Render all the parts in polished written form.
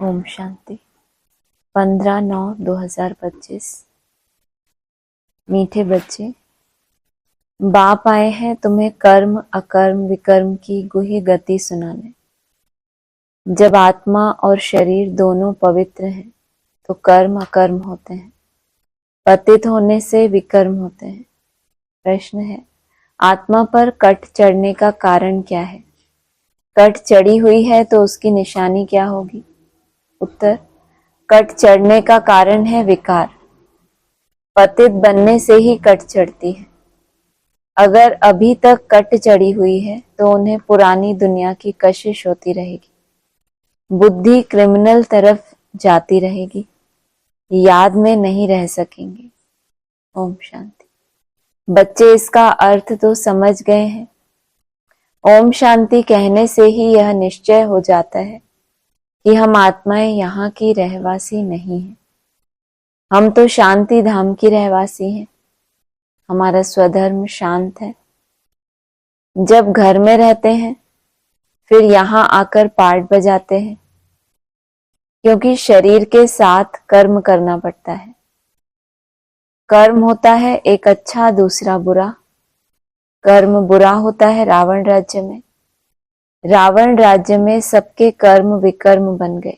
ओम शांति। 15/9/2025। मीठे बच्चे, बाप आए हैं तुम्हें कर्म अकर्म विकर्म की गुह्य गति सुनाने। जब आत्मा और शरीर दोनों पवित्र हैं तो कर्म अकर्म होते हैं, पतित होने से विकर्म होते हैं। प्रश्न है, आत्मा पर कट चढ़ने का कारण क्या है? कट चढ़ी हुई है तो उसकी निशानी क्या होगी? उत्तर, कट चढ़ने का कारण है विकार। पतित बनने से ही कट चढ़ती है। अगर अभी तक कट चढ़ी हुई है तो उन्हें पुरानी दुनिया की कशिश होती रहेगी, बुद्धि क्रिमिनल तरफ जाती रहेगी, याद में नहीं रह सकेंगे। ओम शांति। बच्चे इसका अर्थ तो समझ गए हैं। ओम शांति कहने से ही यह निश्चय हो जाता है कि हम आत्माएं यहाँ की रहवासी नहीं हैं। हम तो शांति धाम की रहवासी हैं। हमारा स्वधर्म शांत है। जब घर में रहते हैं फिर यहाँ आकर पाठ बजाते हैं, क्योंकि शरीर के साथ कर्म करना पड़ता है। कर्म होता है एक अच्छा दूसरा बुरा। कर्म बुरा होता है रावण राज्य में। रावण राज्य में सबके कर्म विकर्म बन गए।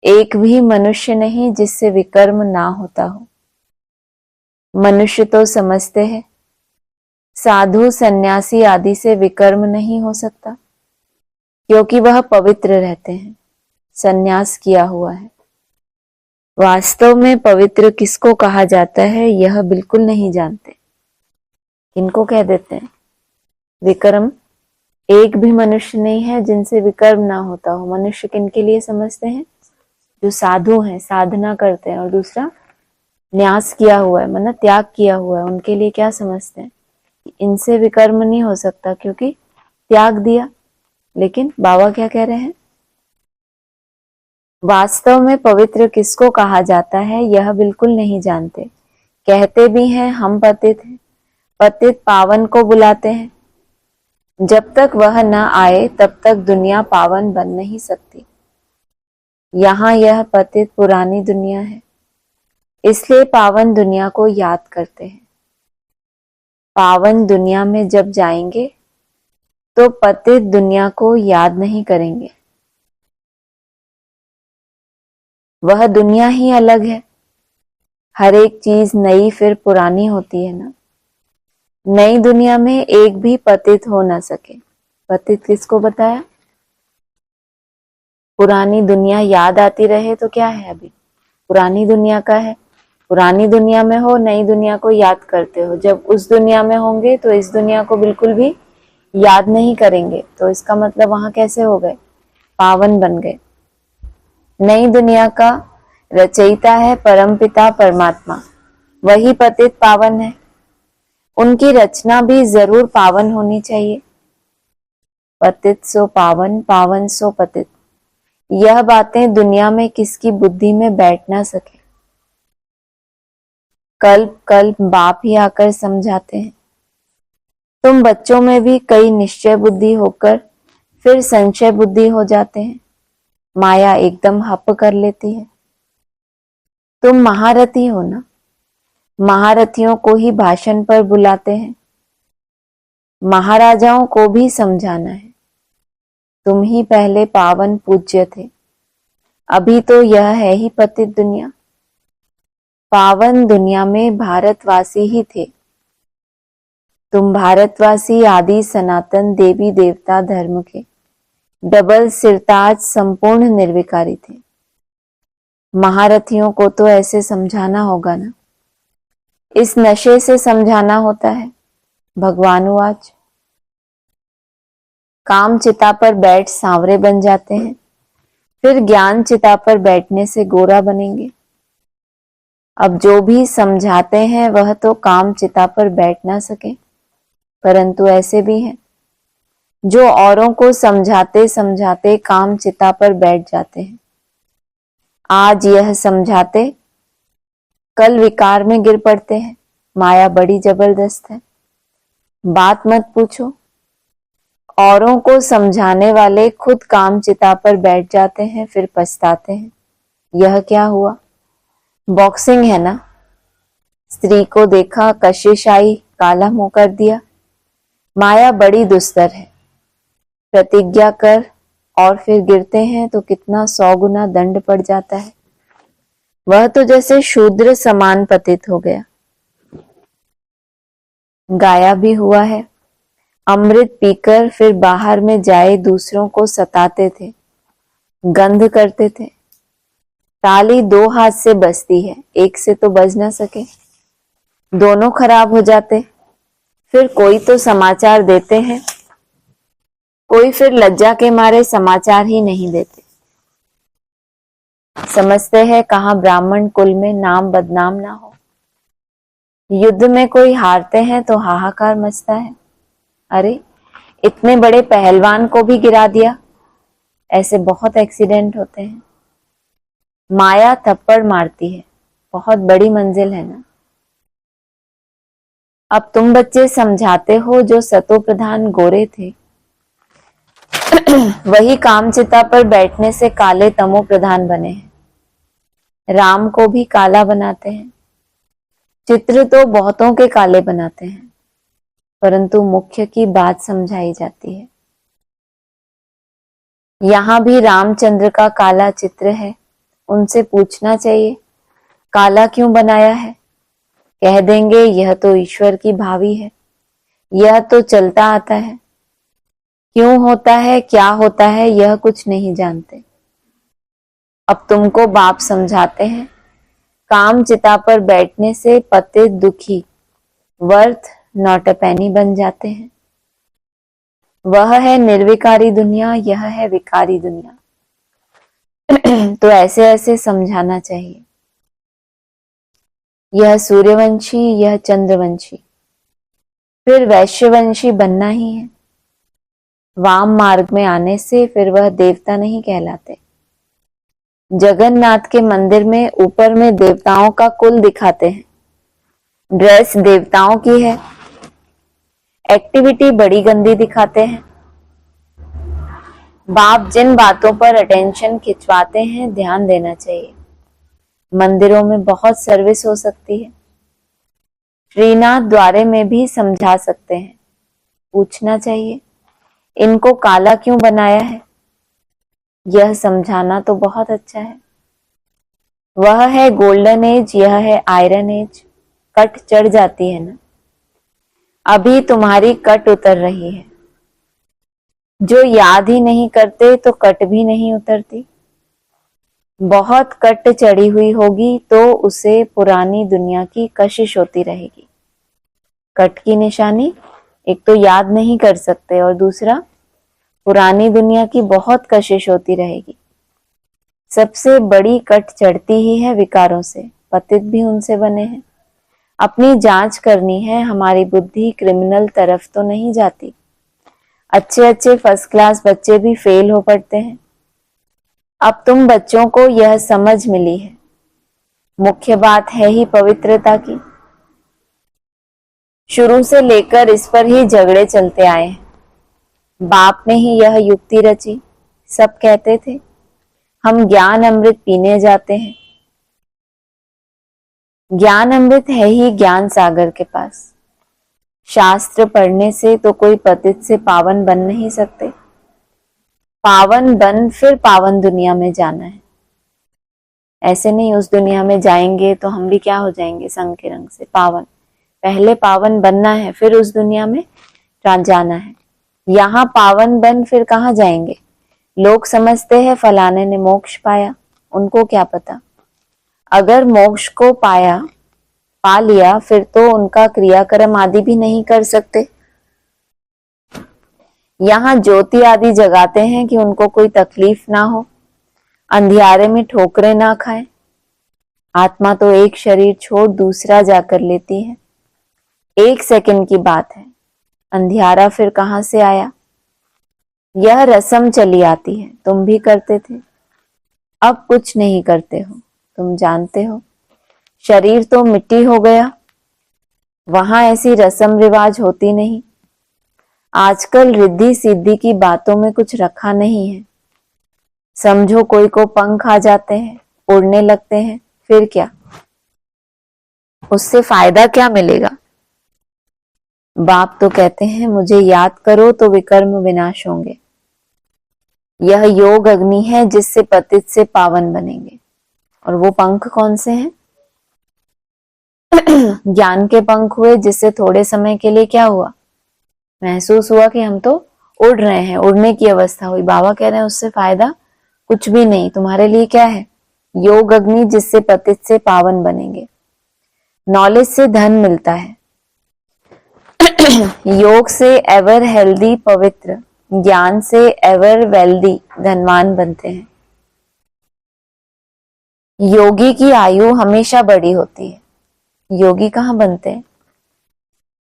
एक भी मनुष्य नहीं जिससे विकर्म ना होता हो। मनुष्य तो समझते हैं साधु सन्यासी आदि से विकर्म नहीं हो सकता, क्योंकि वह पवित्र रहते हैं, सन्यास किया हुआ है। वास्तव में पवित्र किसको कहा जाता है यह बिल्कुल नहीं जानते। किनको कह देते हैं विकर्म? एक भी मनुष्य नहीं है जिनसे विकर्म ना होता हो। मनुष्य किनके लिए समझते हैं? जो साधु हैं, साधना करते हैं, और दूसरा न्यास किया हुआ है, मतलब त्याग किया हुआ है, उनके लिए क्या समझते हैं? इनसे विकर्म नहीं हो सकता क्योंकि त्याग दिया। लेकिन बाबा क्या कह रहे हैं? वास्तव में पवित्र किसको कहा जाता है यह बिल्कुल नहीं जानते। कहते भी हैं हम पतित हैं। पतित पावन को बुलाते हैं। जब तक वह न आए तब तक दुनिया पावन बन नहीं सकती। यहाँ यह पतित पुरानी दुनिया है, इसलिए पावन दुनिया को याद करते हैं। पावन दुनिया में जब जाएंगे तो पतित दुनिया को याद नहीं करेंगे। वह दुनिया ही अलग है। हर एक चीज नई फिर पुरानी होती है ना। नई दुनिया में एक भी पतित हो ना सके। पतित किसको बताया? पुरानी दुनिया याद आती रहे तो क्या है? अभी पुरानी दुनिया का है। पुरानी दुनिया में हो, नई दुनिया को याद करते हो। जब उस दुनिया में होंगे तो इस दुनिया को बिल्कुल भी याद नहीं करेंगे, तो इसका मतलब वहां कैसे हो गए? पावन बन गए। नई दुनिया का रचयिता है परमपिता परमात्मा, वही पतित पावन है। उनकी रचना भी जरूर पावन होनी चाहिए। पतित सो पावन, पावन सो पतित। यह बातें दुनिया में किसकी बुद्धि में बैठ ना सके। कल्प कल्प बाप ही आकर समझाते हैं। तुम बच्चों में भी कई निश्चय बुद्धि होकर फिर संशय बुद्धि हो जाते हैं। माया एकदम हप कर लेती है। तुम महारथी हो ना। महारथियों को ही भाषण पर बुलाते हैं। महाराजाओं को भी समझाना है। तुम ही पहले पावन पूज्य थे, अभी तो यह है ही पतित दुनिया। पावन दुनिया में भारतवासी ही थे। तुम भारतवासी आदि सनातन देवी देवता धर्म के डबल सिरताज संपूर्ण निर्विकारी थे। महारथियों को तो ऐसे समझाना होगा ना। इस नशे से समझाना होता है। भगवान आज काम चिता पर बैठ सांवरे बन जाते हैं, फिर ज्ञान चिता पर बैठने से गोरा बनेंगे। अब जो भी समझाते हैं वह तो काम चिता पर बैठ ना सके, परंतु ऐसे भी हैं जो औरों को समझाते समझाते काम चिता पर बैठ जाते हैं। आज यह समझाते, कल विकार में गिर पड़ते हैं। माया बड़ी जबरदस्त है, बात मत पूछो। औरों को समझाने वाले खुद काम चिता पर बैठ जाते हैं, फिर पछताते हैं। यह क्या हुआ? बॉक्सिंग है ना। स्त्री को देखा, कशिश आई, काला मुंह कर दिया। माया बड़ी दुस्तर है। प्रतिज्ञा कर और फिर गिरते हैं तो कितना 100 गुना दंड पड़ जाता है। वह तो जैसे शूद्र समान पतित हो गया। गाया भी हुआ है, अमृत पीकर फिर बाहर में जाए दूसरों को सताते थे, गंध करते थे। ताली 2 हाथ से बजती है, एक से तो बज ना सके। दोनों खराब हो जाते। फिर कोई तो समाचार देते हैं, कोई फिर लज्जा के मारे समाचार ही नहीं देते। समझते हैं कहाँ ब्राह्मण कुल में नाम बदनाम ना हो। युद्ध में कोई हारते हैं तो हाहाकार मचता है। अरे इतने बड़े पहलवान को भी गिरा दिया। ऐसे बहुत एक्सीडेंट होते हैं। माया थप्पड़ मारती है, बहुत बड़ी मंजिल है ना। अब तुम बच्चे समझाते हो जो सतो प्रधान गोरे थे वही कामचिता पर बैठने से काले तमो प्रधान बने हैं। राम को भी काला बनाते हैं। चित्र तो बहुतों के काले बनाते हैं, परंतु मुख्य की बात समझाई जाती है। यहां भी रामचंद्र का काला चित्र है। उनसे पूछना चाहिए काला क्यों बनाया है। कह देंगे यह तो ईश्वर की भावी है, यह तो चलता आता है। क्यों होता है, क्या होता है, यह कुछ नहीं जानते। अब तुमको बाप समझाते हैं काम चिता पर बैठने से पतित दुखी वर्थ नॉट अ पेनी बन जाते हैं। वह है निर्विकारी दुनिया, यह है विकारी दुनिया। तो ऐसे ऐसे समझाना चाहिए। यह सूर्यवंशी, यह चंद्रवंशी, फिर वैश्यवंशी बनना ही है। वाम मार्ग में आने से फिर वह देवता नहीं कहलाते। जगन्नाथ के मंदिर में ऊपर में देवताओं का कुल दिखाते हैं, ड्रेस देवताओं की है, एक्टिविटी बड़ी गंदी दिखाते हैं। बाप जिन बातों पर अटेंशन खिंचवाते हैं ध्यान देना चाहिए। मंदिरों में बहुत सर्विस हो सकती है। श्रीनाथ द्वारे में भी समझा सकते हैं। पूछना चाहिए इनको काला क्यों बनाया है। यह समझाना तो बहुत अच्छा है। वह है गोल्डन एज, यह है आयरन एज। कट चढ़ जाती है ना। अभी तुम्हारी कट उतर रही है। जो याद ही नहीं करते तो कट भी नहीं उतरती। बहुत कट चढ़ी हुई होगी तो उसे पुरानी दुनिया की कशिश होती रहेगी। कट की निशानी एक तो याद नहीं कर सकते और दूसरा पुरानी दुनिया की बहुत कशिश होती रहेगी। सबसे बड़ी कट चढ़ती ही है विकारों से, पतित भी उनसे बने हैं। अपनी जांच करनी है, हमारी बुद्धि क्रिमिनल तरफ तो नहीं जाती। अच्छे अच्छे फर्स्ट क्लास बच्चे भी फेल हो पड़ते हैं। अब तुम बच्चों को यह समझ मिली है। मुख्य बात है ही पवित्रता की। शुरू से लेकर इस पर ही झगड़े चलते आए हैं। बाप ने ही यह युक्ति रची। सब कहते थे हम ज्ञान अमृत पीने जाते हैं। ज्ञान अमृत है ही ज्ञान सागर के पास। शास्त्र पढ़ने से तो कोई पतित से पावन बन नहीं सकते। पावन बन फिर पावन दुनिया में जाना है। ऐसे नहीं उस दुनिया में जाएंगे तो हम भी क्या हो जाएंगे संग के रंग से पावन। पहले पावन बनना है फिर उस दुनिया में जाना है। यहाँ पावन बन फिर कहाँ जाएंगे। लोग समझते हैं फलाने ने मोक्ष पाया, उनको क्या पता। अगर मोक्ष को पा लिया फिर तो उनका क्रियाक्रम आदि भी नहीं कर सकते। यहाँ ज्योति आदि जगाते हैं कि उनको कोई तकलीफ ना हो, अंधियारे में ठोकरें ना खाएं। आत्मा तो एक शरीर छोड़ दूसरा जाकर लेती है। 1 सेकंड की बात है। अंधियारा फिर कहां से आया। यह रस्म चली आती है, तुम भी करते थे। अब कुछ नहीं करते हो, तुम जानते हो। शरीर तो मिट्टी हो गया, वहां ऐसी रस्म रिवाज होती नहीं। आजकल रिद्धि सिद्धि की बातों में कुछ रखा नहीं है। समझो कोई को पंख आ जाते हैं, उड़ने लगते हैं, फिर क्या? उससे फायदा क्या मिलेगा? बाप तो कहते हैं मुझे याद करो तो विकर्म विनाश होंगे। यह योग अग्नि है जिससे पतित से पावन बनेंगे। और वो पंख कौन से हैं? ज्ञान के पंख हुए, जिससे थोड़े समय के लिए क्या हुआ? महसूस हुआ कि हम तो उड़ रहे हैं, उड़ने की अवस्था हुई। बाबा कह रहे हैं उससे फायदा कुछ भी नहीं। तुम्हारे लिए क्या है? योग अग्नि जिससे पतित से पावन बनेंगे। नॉलेज से धन मिलता है। योग से एवर हेल्दी पवित्र, ज्ञान से एवर वेल्दी धनवान बनते हैं। योगी की आयु हमेशा बड़ी होती है। योगी कहाँ बनते हैं?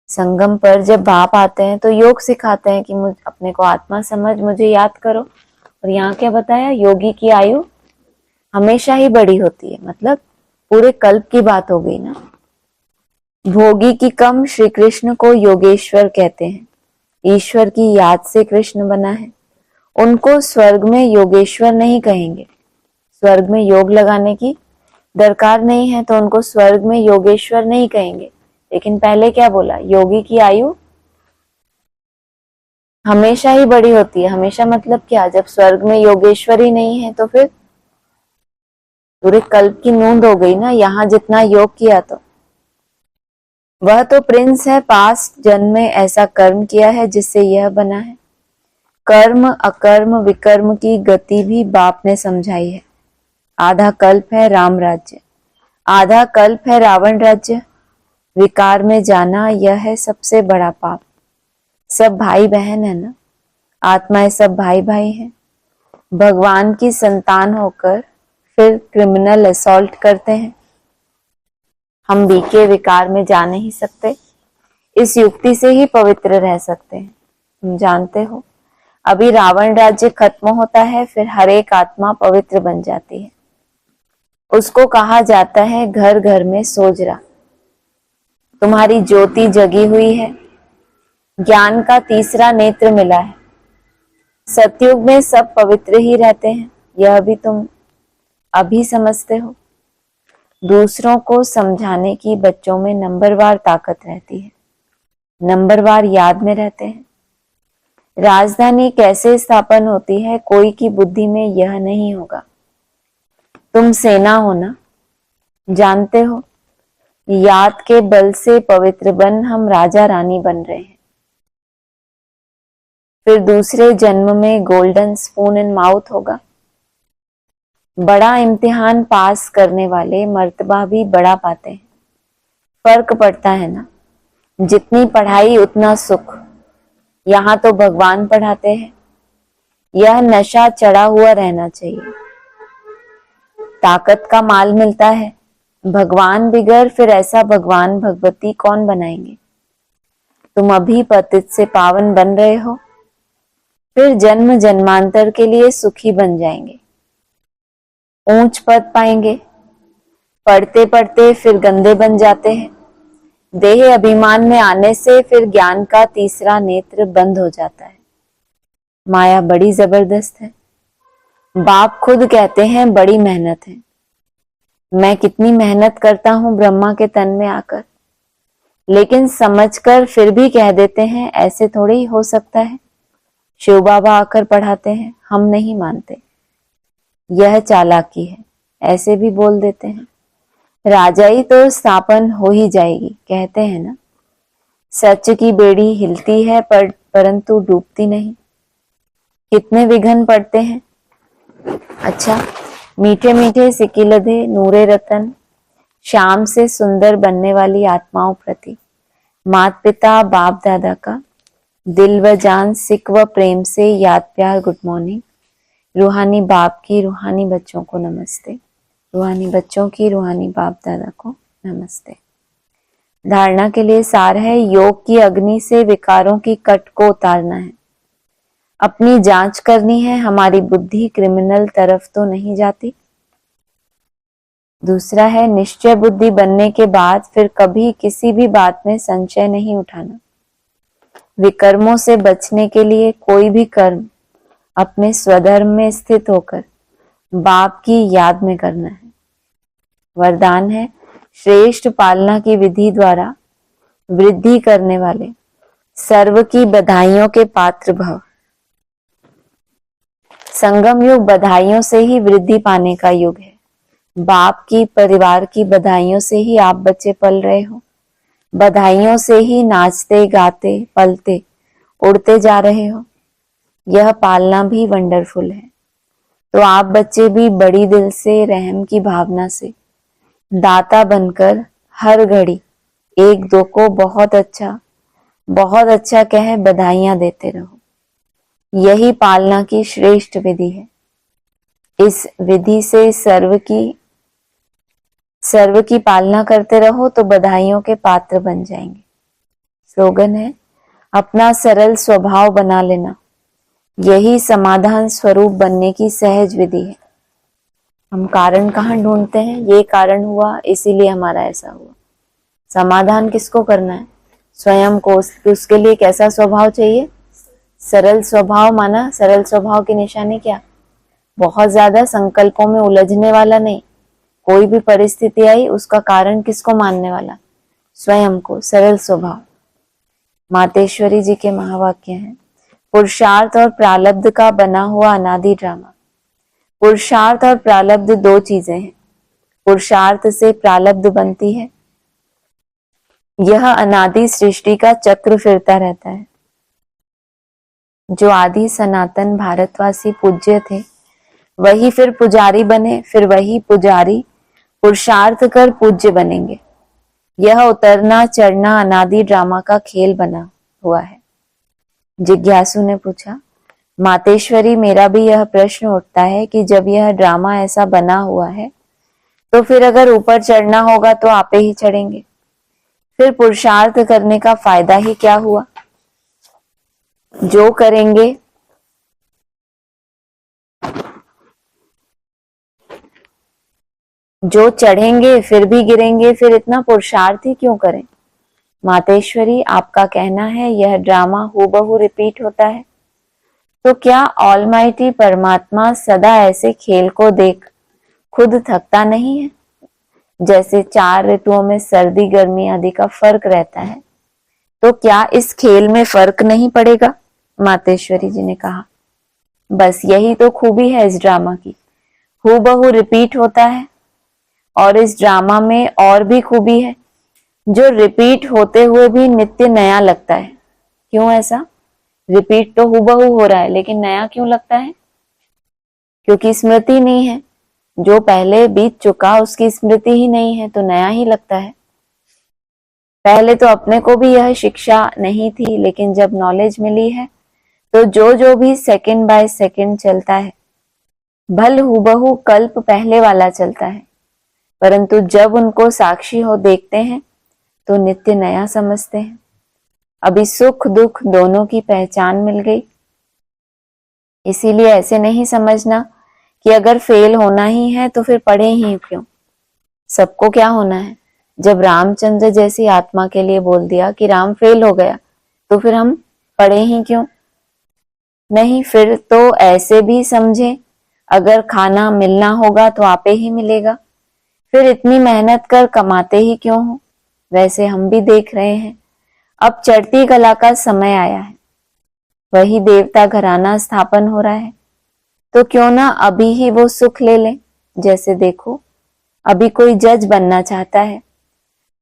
संगम पर जब बाप आते हैं तो योग सिखाते हैं कि मुझ अपने को आत्मा समझ, मुझे याद करो। और यहाँ क्या बताया? योगी की आयु हमेशा ही बड़ी होती है, मतलब पूरे कल्प की बात हो गई ना। भोगी की कम, श्री कृष्ण को योगेश्वर कहते हैं। ईश्वर की याद से कृष्ण बना है। उनको स्वर्ग में योगेश्वर नहीं कहेंगे। स्वर्ग में योग लगाने की दरकार नहीं है, तो उनको स्वर्ग में योगेश्वर नहीं कहेंगे। लेकिन पहले क्या बोला? योगी की आयु हमेशा ही बड़ी होती है। हमेशा मतलब क्या? जब स्वर्ग में योगेश्वर ही नहीं है तो फिर पूरे कल्प की नींद हो गई ना। यहाँ जितना योग किया तो वह तो प्रिंस है, पास्ट जन्म में ऐसा कर्म किया है जिससे यह बना है। कर्म अकर्म विकर्म की गति भी बाप ने समझाई है। आधा कल्प है राम राज्य, आधा कल्प है रावण राज्य। विकार में जाना यह है सबसे बड़ा पाप। सब भाई बहन है ना, आत्माएं सब भाई भाई हैं। भगवान की संतान होकर फिर क्रिमिनल असॉल्ट करते हैं। हम बीके विकार में जा नहीं सकते। इस युक्ति से ही पवित्र रह सकते हैं। तुम जानते हो, अभी रावण राज्य खत्म होता है, फिर हर एक आत्मा पवित्र बन जाती है। उसको कहा जाता है घर घर में सोजरा। तुम्हारी ज्योति जगी हुई है, ज्ञान का तीसरा नेत्र मिला है। सतयुग में सब पवित्र ही रहते हैं, यह भी तुम अभी समझते हो। दूसरों को समझाने की बच्चों में नंबरवार ताकत रहती है, नंबरवार याद में रहते हैं। राजधानी कैसे स्थापन होती है, कोई की बुद्धि में यह नहीं होगा। तुम सेना हो ना, जानते हो। याद के बल से पवित्र बन हम राजा रानी बन रहे हैं। फिर दूसरे जन्म में गोल्डन स्पून इन माउथ होगा। बड़ा इम्तिहान पास करने वाले मर्तबा भी बड़ा पाते हैं। फर्क पड़ता है ना, जितनी पढ़ाई उतना सुख। यहाँ तो भगवान पढ़ाते हैं। यह नशा चढ़ा हुआ रहना चाहिए। ताकत का माल मिलता है। भगवान बिगड़ फिर ऐसा भगवान भगवती कौन बनाएंगे? तुम अभी पतित से पावन बन रहे हो, फिर जन्म जन्मांतर के लिए सुखी बन जाएंगे, ऊंच पद पाएंगे। पढ़ते पढ़ते फिर गंदे बन जाते हैं। देह अभिमान में आने से फिर ज्ञान का तीसरा नेत्र बंद हो जाता है। माया बड़ी जबरदस्त है। बाप खुद कहते हैं बड़ी मेहनत है। मैं कितनी मेहनत करता हूं ब्रह्मा के तन में आकर, लेकिन समझकर फिर भी कह देते हैं ऐसे थोड़े ही हो सकता है। शिव बाबा आकर पढ़ाते हैं, हम नहीं मानते। यह चालाकी है, ऐसे भी बोल देते हैं। राजाई तो स्थापन हो ही जाएगी, कहते हैं ना। सच की बेड़ी हिलती है परंतु डूबती नहीं। कितने विघ्न पड़ते हैं। अच्छा, मीठे मीठे सिकिलधे नूरे रतन, शाम से सुंदर बनने वाली आत्माओं प्रति माता पिता बाप दादा का दिल व जान सिक व प्रेम से याद प्यार गुड मॉर्निंग। रूहानी बाप की रूहानी बच्चों को नमस्ते। रूहानी बच्चों की रूहानी बाप दादा को नमस्ते। धारणा के लिए सार है, योग की अग्नि से विकारों की कट को उतारना है। अपनी जांच करनी है, हमारी बुद्धि क्रिमिनल तरफ तो नहीं जाती। दूसरा है, निश्चय बुद्धि बनने के बाद फिर कभी किसी भी बात में संशय नहीं उठाना। विकर्मों से बचने के लिए कोई भी कर्म अपने स्वधर्म में स्थित होकर बाप की याद में करना है। वरदान है, श्रेष्ठ पालना की विधि द्वारा वृद्धि करने वाले सर्व की बधाइयों के पात्र भव। संगम युग बधाइयों से ही वृद्धि पाने का युग है। बाप की, परिवार की बधाइयों से ही आप बच्चे पल रहे हो, बधाइयों से ही नाचते गाते पलते उड़ते जा रहे हो। यह पालना भी वंडरफुल है। तो आप बच्चे भी बड़ी दिल से, रहम की भावना से दाता बनकर हर घड़ी एक दो को बहुत अच्छा कह बधाइयां देते रहो। यही पालना की श्रेष्ठ विधि है। इस विधि से सर्व की पालना करते रहो तो बधाइयों के पात्र बन जाएंगे। स्लोगन है, अपना सरल स्वभाव बना लेना, यही समाधान स्वरूप बनने की सहज विधि है। हम कारण कहाँ ढूंढते हैं? ये कारण हुआ इसीलिए हमारा ऐसा हुआ। समाधान किसको करना है? स्वयं को। उसके लिए कैसा स्वभाव चाहिए? सरल स्वभाव। माना सरल स्वभाव की निशानी क्या? बहुत ज्यादा संकल्पों में उलझने वाला नहीं। कोई भी परिस्थिति आई उसका कारण किसको मानने वाला? स्वयं को। सरल स्वभाव। मातेश्वरी जी के महावाक्य हैं, पुरुषार्थ और प्रारब्ध का बना हुआ अनादि ड्रामा। पुरुषार्थ और प्रारब्ध दो चीजें हैं। पुरुषार्थ से प्रारब्ध बनती है। यह अनादि सृष्टि का चक्र फिरता रहता है। जो आदि सनातन भारतवासी पूज्य थे वही फिर पुजारी बने, फिर वही पुजारी पुरुषार्थ कर पूज्य बनेंगे। यह उतरना चढ़ना अनादि ड्रामा का खेल बना हुआ है। जिज्ञासु ने पूछा, मातेश्वरी मेरा भी यह प्रश्न उठता है कि जब यह ड्रामा ऐसा बना हुआ है तो फिर अगर ऊपर चढ़ना होगा तो आपे ही चढ़ेंगे, फिर पुरुषार्थ करने का फायदा ही क्या हुआ? जो करेंगे जो चढ़ेंगे फिर भी गिरेंगे, फिर इतना पुरुषार्थ ही क्यों करें? मातेश्वरी आपका कहना है यह ड्रामा हूबहू रिपीट होता है, तो क्या ऑलमाइटी परमात्मा सदा ऐसे खेल को देख खुद थकता नहीं है? जैसे 4 ऋतुओं में सर्दी गर्मी आदि का फर्क रहता है, तो क्या इस खेल में फर्क नहीं पड़ेगा? मातेश्वरी जी ने कहा, बस यही तो खूबी है इस ड्रामा की, हूबहू रिपीट होता है। और इस ड्रामा में और भी खूबी है, जो रिपीट होते हुए भी नित्य नया लगता है। क्यों ऐसा? रिपीट तो हूबहू हो रहा है लेकिन नया क्यों लगता है? क्योंकि स्मृति नहीं है। जो पहले बीत चुका उसकी स्मृति ही नहीं है तो नया ही लगता है। पहले तो अपने को भी यह शिक्षा नहीं थी, लेकिन जब नॉलेज मिली है तो जो भी सेकंड बाय सेकंड चलता है भल हूबहू कल्प पहले वाला चलता है, परंतु जब उनको साक्षी हो देखते हैं तो नित्य नया समझते हैं। अभी सुख दुख दोनों की पहचान मिल गई। इसीलिए ऐसे नहीं समझना कि अगर फेल होना ही है तो फिर पढ़े ही क्यों। सबको क्या होना है? जब रामचंद्र जैसी आत्मा के लिए बोल दिया कि राम फेल हो गया तो फिर हम पढ़े ही क्यों? नहीं, फिर तो ऐसे भी समझे, अगर खाना मिलना होगा तो आपे ही मिलेगा, फिर इतनी मेहनत कर कमाते ही क्यों हो? वैसे हम भी देख रहे हैं, अब चढ़ती कला का समय आया है, वही देवता घराना स्थापन हो रहा है, तो क्यों ना अभी ही वो सुख ले लें। जैसे देखो, अभी कोई जज बनना चाहता है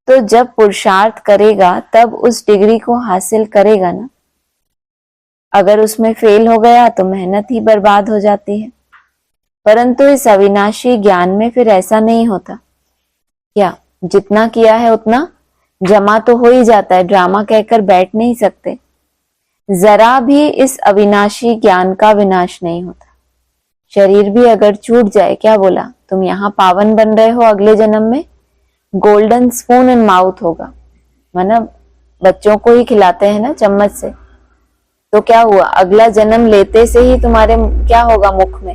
तो जब पुरुषार्थ करेगा तब उस डिग्री को हासिल करेगा ना। अगर उसमें फेल हो गया तो मेहनत ही बर्बाद हो जाती है। परंतु इस अविनाशी ज्ञान में फिर ऐसा नहीं होता। क्या जितना किया है उतना जमा तो हो ही जाता है, ड्रामा कहकर बैठ नहीं सकते। जरा भी इस अविनाशी ज्ञान का विनाश नहीं होता। शरीर भी अगर छूट जाए, क्या बोला, तुम यहाँ पावन बन रहे हो, अगले जन्म में गोल्डन स्पून इन माउथ होगा। मतलब बच्चों को ही खिलाते हैं ना चम्मच से, तो क्या हुआ, अगला जन्म लेते से ही तुम्हारे क्या होगा, मुख में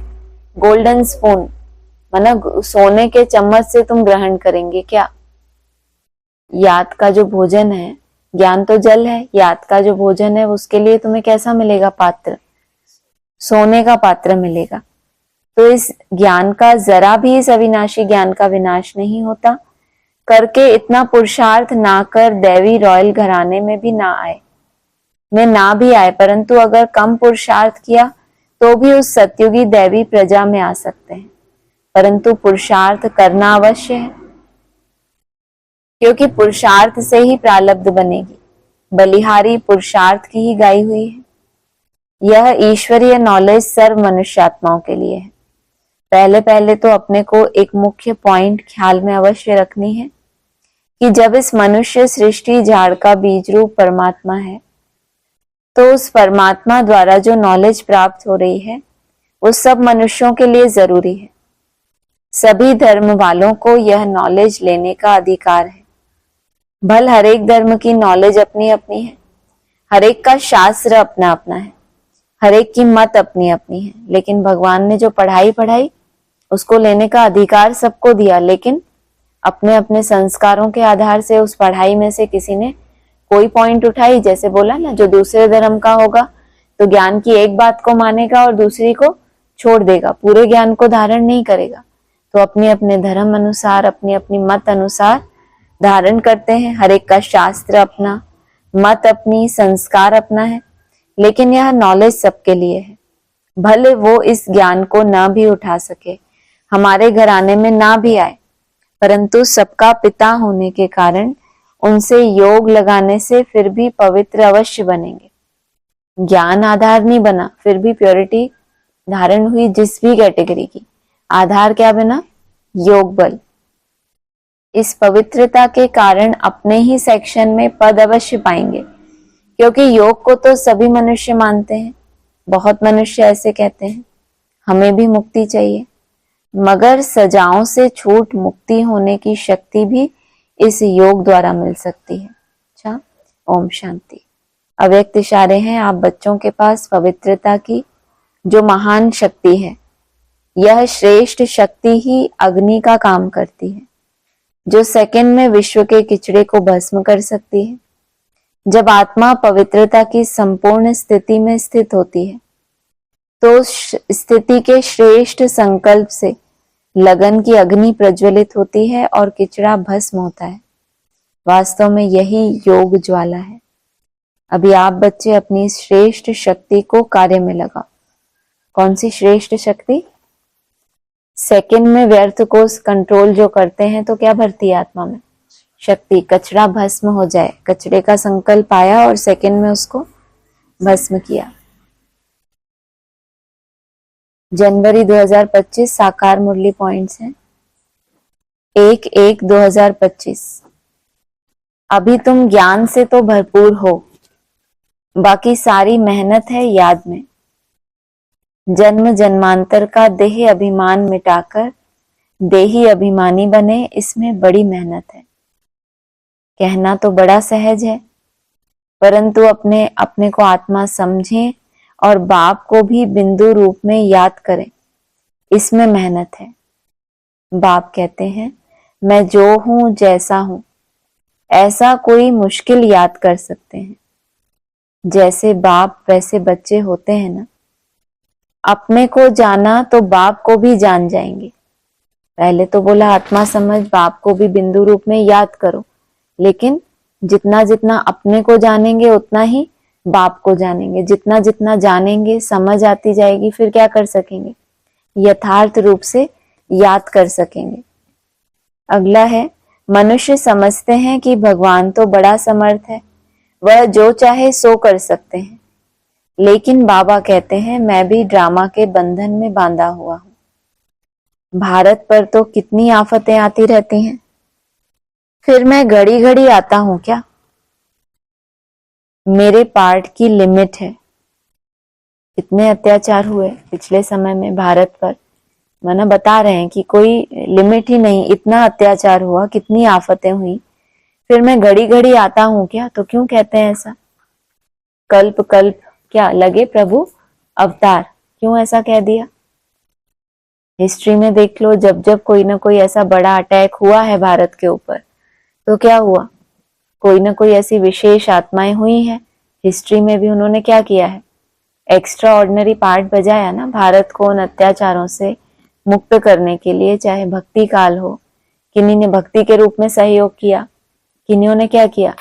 गोल्डन स्पून, मतलब सोने के चम्मच से तुम ग्रहण करेंगे। क्या याद का जो भोजन है ज्ञान तो जल है, याद का जो भोजन है उसके लिए तुम्हें कैसा मिलेगा पात्र? सोने का पात्र मिलेगा। तो इस ज्ञान का जरा भी, इस अविनाशी ज्ञान का विनाश नहीं होता। करके इतना पुरुषार्थ ना कर दैवी रॉयल घराने में भी ना आए, में ना भी आए, परंतु अगर कम पुरुषार्थ किया तो भी उस सत्युगी दैवी प्रजा में आ सकते हैं। परंतु पुरुषार्थ करना अवश्य है, क्योंकि पुरुषार्थ से ही प्रारब्ध बनेगी। बलिहारी पुरुषार्थ की ही गाई हुई है। यह ईश्वरीय नॉलेज सर्व मनुष्यात्माओं के लिए है। पहले पहले तो अपने को एक मुख्य पॉइंट ख्याल में अवश्य रखनी है कि जब इस मनुष्य सृष्टि झाड़ का बीज रूप परमात्मा है, तो उस परमात्मा द्वारा जो नॉलेज प्राप्त हो रही है वो सब मनुष्यों के लिए जरूरी है। सभी धर्म वालों को यह नॉलेज लेने का अधिकार है। भल हर एक धर्म की नॉलेज अपनी अपनी है, हर एक का शास्त्र अपना अपना है, हर एक की मत अपनी अपनी है, लेकिन भगवान ने जो पढ़ाई उसको लेने का अधिकार सबको दिया। लेकिन अपने अपने संस्कारों के आधार से उस पढ़ाई में से किसी ने कोई पॉइंट उठाई, जैसे बोला ना, जो दूसरे धर्म का होगा तो ज्ञान की एक बात को मानेगा और दूसरी को छोड़ देगा, पूरे ज्ञान को धारण नहीं करेगा। तो अपने अपने धर्म अनुसार, अपनी अपनी मत अनुसार धारण करते हैं। हर एक का शास्त्र अपना, मत अपनी, संस्कार अपना है, लेकिन यह नॉलेज सबके लिए है। भले वो इस ज्ञान को ना भी उठा सके, हमारे घराने में ना भी आए, परंतु सबका पिता होने के कारण उनसे योग लगाने से फिर भी पवित्र अवश्य बनेंगे। ज्ञान आधार नहीं बना, फिर भी प्योरिटी धारण हुई जिस भी कैटेगरी की। आधार क्या बना? योग बल। इस पवित्रता के कारण अपने ही सेक्शन में पद अवश्य पाएंगे, क्योंकि योग को तो सभी मनुष्य मानते हैं। बहुत मनुष्य ऐसे कहते हैं हमें भी मुक्ति चाहिए, मगर सजाओं से छूट मुक्ति होने की शक्ति भी इस योग द्वारा मिल सकती है। अच्छा, ओम शांति। अव्यक्त इशारे हैं आप बच्चों के पास पवित्रता की जो महान शक्ति है। यह श्रेष्ठ शक्ति ही अग्नि का काम करती है, जो सेकंड में विश्व के किचड़े को भस्म कर सकती है। जब आत्मा पवित्रता की संपूर्ण स्थिति में स्थित होती है, तो स्थिति के श्रेष्ठ संकल्प से लगन की अग्नि प्रज्वलित होती है और किचड़ा भस्म होता है। वास्तव में यही योग ज्वाला है। अभी आप बच्चे अपनी श्रेष्ठ शक्ति को कार्य में लगाओ। कौन सी श्रेष्ठ शक्ति? सेकंड में व्यर्थ को कंट्रोल जो करते हैं, तो क्या भरती है आत्मा में? शक्ति। कचरा भस्म हो जाए, कचरे का संकल्प आया और सेकंड में उसको भस्म किया। जनवरी 2025 साकार मुरली पॉइंट्स हैं 1/1/2025। अभी तुम ज्ञान से तो भरपूर हो, बाकी सारी मेहनत है याद में। जन्म जन्मांतर का देह अभिमान मिटाकर देही अभिमानी बने, इसमें बड़ी मेहनत है। कहना तो बड़ा सहज है, परंतु अपने अपने को आत्मा समझें और बाप को भी बिंदु रूप में याद करें, इसमें मेहनत है। बाप कहते हैं मैं जो हूं जैसा हूं, ऐसा कोई मुश्किल याद कर सकते हैं। जैसे बाप वैसे बच्चे होते हैं ना। अपने को जाना तो बाप को भी जान जाएंगे। पहले तो बोला आत्मा समझ, बाप को भी बिंदु रूप में याद करो, लेकिन जितना जितना अपने को जानेंगे उतना ही बाप को जानेंगे। जितना जितना जानेंगे, समझ आती जाएगी, फिर क्या कर सकेंगे? यथार्थ रूप से याद कर सकेंगे। अगला है, मनुष्य समझते हैं कि भगवान तो बड़ा समर्थ है, वह जो चाहे सो कर सकते हैं, लेकिन बाबा कहते हैं मैं भी ड्रामा के बंधन में बांधा हुआ हूं। भारत पर तो कितनी आफतें आती रहती हैं, फिर मैं घड़ी घड़ी आता हूं क्या? मेरे पार्ट की लिमिट है। इतने अत्याचार हुए पिछले समय में भारत पर, माना बता रहे हैं कि कोई लिमिट ही नहीं, इतना अत्याचार हुआ, कितनी आफतें हुई, फिर मैं घड़ी घड़ी आता हूं क्या? तो क्यों कहते हैं ऐसा? कल्प कल्प क्या लगे प्रभु अवतार, क्यों ऐसा कह दिया? हिस्ट्री में देख लो, जब जब कोई ना कोई ऐसा बड़ा अटैक हुआ है भारत के ऊपर, तो क्या हुआ? कोई ना कोई ऐसी विशेष आत्माएं हुई हैं हिस्ट्री में भी, उन्होंने क्या किया है, एक्स्ट्रा ऑर्डिनरी पार्ट बजाया ना भारत को उन अत्याचारों से मुक्त करने के लिए। चाहे भक्ति काल हो, किन्हीं ने भक्ति के रूप में सहयोग किया, किन्हीं ने क्या किया,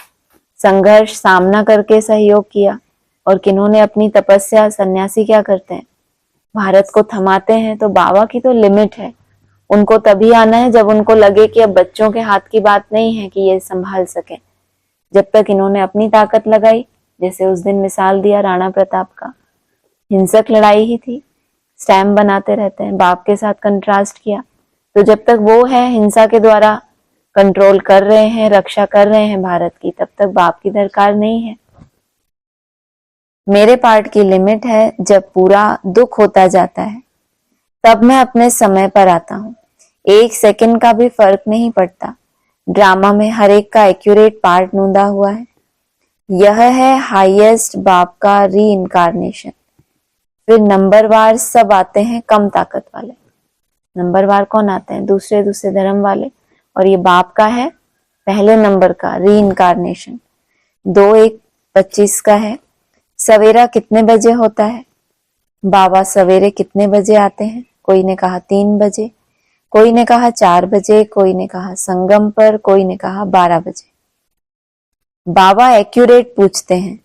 संघर्ष सामना करके सहयोग किया, और किन्होंने अपनी तपस्या, सन्यासी क्या करते हैं, भारत को थमाते हैं। तो बाबा की तो लिमिट है, उनको तभी आना है जब उनको लगे कि अब बच्चों के हाथ की बात नहीं है कि ये संभाल सके। जब तक इन्होंने अपनी ताकत लगाई, जैसे उस दिन मिसाल दिया राणा प्रताप का, हिंसक लड़ाई ही थी, स्टैम्प बनाते रहते हैं, बाप के साथ कंट्रास्ट किया। तो जब तक वो है हिंसा के द्वारा कंट्रोल कर रहे हैं, रक्षा कर रहे हैं भारत की, तब तक बाप की दरकार नहीं है। मेरे पार्ट की लिमिट है, जब पूरा दुख होता जाता है तब मैं अपने समय पर आता हूँ। 1 सेकंड का भी फर्क नहीं पड़ता। ड्रामा में हर एक का एक्यूरेट पार्ट नूंदा हुआ है। यह है हाईएस्ट बाप का री इनकारनेशन। फिर नंबरवार सब आते हैं कम ताकत वाले। नंबरवार कौन आते हैं, दूसरे दूसरे धर्म वाले, और ये बाप का है पहले नंबर का री इनकारनेशन। 2-1-25 का है। सवेरा कितने बजे होता है, बाबा सवेरे कितने बजे आते हैं, कोई ने कहा 3 बजे, कोई ने कहा 4 बजे, कोई ने कहा संगम पर, कोई ने कहा 12 बजे। बाबा एक्यूरेट पूछते हैं,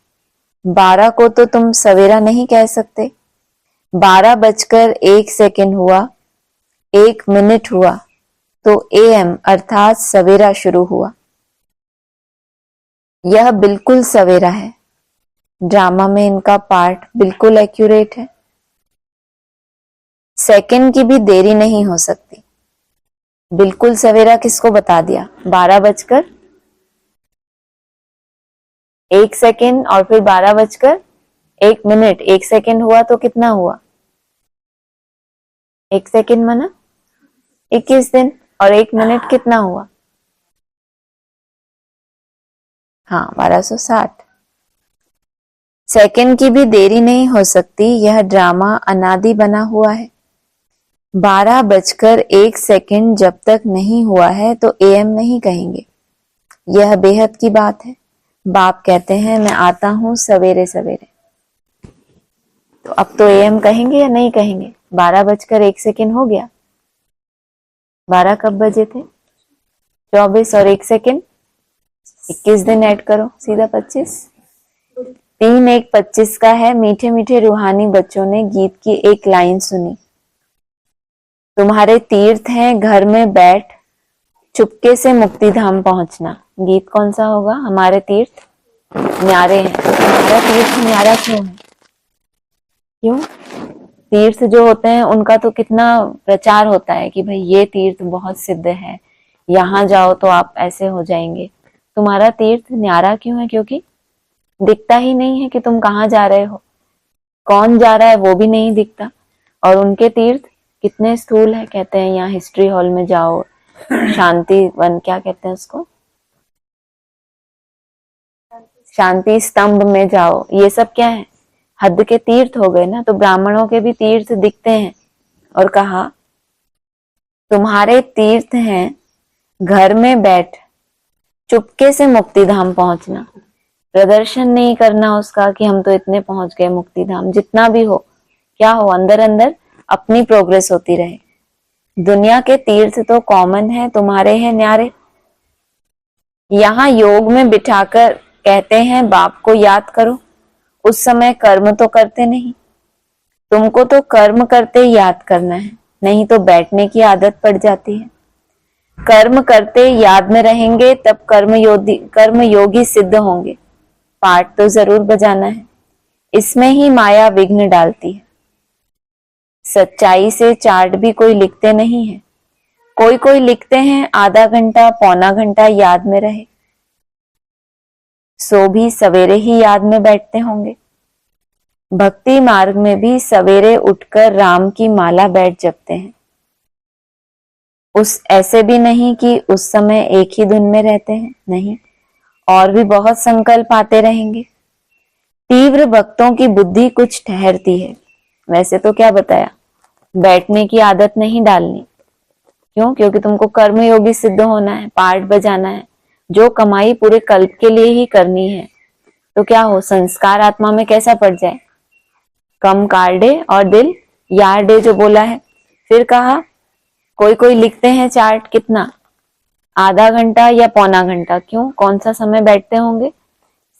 12 को तो तुम सवेरा नहीं कह सकते, 12:01 हुआ, 1 मिनट हुआ तो AM अर्थात सवेरा शुरू हुआ। यह बिल्कुल सवेरा है। ड्रामा में इनका पार्ट बिल्कुल एक्यूरेट है। सेकंड की भी देरी नहीं हो सकती। बिल्कुल सवेरा किसको बता दिया, 12:01 और फिर 12:01। 1 सेकंड हुआ तो कितना हुआ, 1 सेकंड माना 21 दिन, और 1 मिनट कितना हुआ, हाँ 1260। सेकंड की भी देरी नहीं हो सकती। यह ड्रामा अनादि बना हुआ है। 12:01 जब तक नहीं हुआ है तो AM नहीं कहेंगे। यह बेहद की बात है। बाप कहते हैं मैं आता हूं सवेरे सवेरे, तो अब तो AM कहेंगे या नहीं कहेंगे। 12:01 हो गया। 12 कब बजे थे, 24 और 1 सेकंड, 21 दिन ऐड करो सीधा 25। 3-1-25 का है। मीठे मीठे रूहानी बच्चों ने गीत की एक लाइन सुनी, तुम्हारे तीर्थ हैं घर में बैठ चुपके से मुक्ति धाम पहुंचना। गीत कौन सा होगा, हमारे तीर्थ न्यारे हैं। हमारा तीर्थ न्यारा क्यों है, क्यों, तीर्थ जो होते हैं उनका तो कितना प्रचार होता है कि भाई ये तीर्थ बहुत सिद्ध है, यहाँ जाओ तो आप ऐसे हो जाएंगे। तुम्हारा तीर्थ न्यारा क्यों है, क्योंकि दिखता ही नहीं है कि तुम कहाँ जा रहे हो, कौन जा रहा है वो भी नहीं दिखता। और उनके तीर्थ कितने स्थूल है, कहते हैं यहाँ हिस्ट्री हॉल में जाओ, शांति वन क्या कहते हैं उसको, शांति स्तंभ में जाओ, ये सब क्या है, हद के तीर्थ हो गए ना। तो ब्राह्मणों के भी तीर्थ दिखते हैं, और कहा तुम्हारे तीर्थ हैं घर में बैठ चुपके से मुक्ति धाम पहुंचना। प्रदर्शन नहीं करना उसका कि हम तो इतने पहुंच गए मुक्ति धाम। जितना भी हो, क्या हो, अंदर अंदर अपनी प्रोग्रेस होती रहे। दुनिया के तीर्थ तो कॉमन है, तुम्हारे हैं न्यारे। यहाँ योग में बिठाकर कहते हैं बाप को याद करो, उस समय कर्म तो करते नहीं। तुमको तो कर्म करते याद करना है, नहीं तो बैठने की आदत पड़ जाती है। कर्म करते याद में रहेंगे तब कर्म योगी सिद्ध होंगे। पाठ तो जरूर बजाना है, इसमें ही माया विघ्न डालती है। सच्चाई से चार्ट भी कोई लिखते नहीं है, कोई कोई लिखते हैं आधा घंटा पौना घंटा याद में रहे, सो भी सवेरे ही याद में बैठते होंगे। भक्ति मार्ग में भी सवेरे उठकर राम की माला बैठ जपते हैं। उस ऐसे भी नहीं कि उस समय एक ही धुन में रहते हैं, नहीं, और भी बहुत संकल्प आते रहेंगे। तीव्र भक्तों की बुद्धि कुछ ठहरती है। वैसे तो क्या बताया, बैठने की आदत नहीं डालनी। क्यों, क्योंकि तुमको कर्मयोगी सिद्ध होना है, पाठ बजाना है, जो कमाई पूरे कल्प के लिए ही करनी है, तो क्या हो, संस्कार आत्मा में कैसा पड़ जाए, कम कार्डे और दिल यार डे जो बोला है। फिर कहा कोई कोई लिखते हैं चार्ट, कितना, आधा घंटा या पौना घंटा, क्यों, कौन सा समय बैठते होंगे,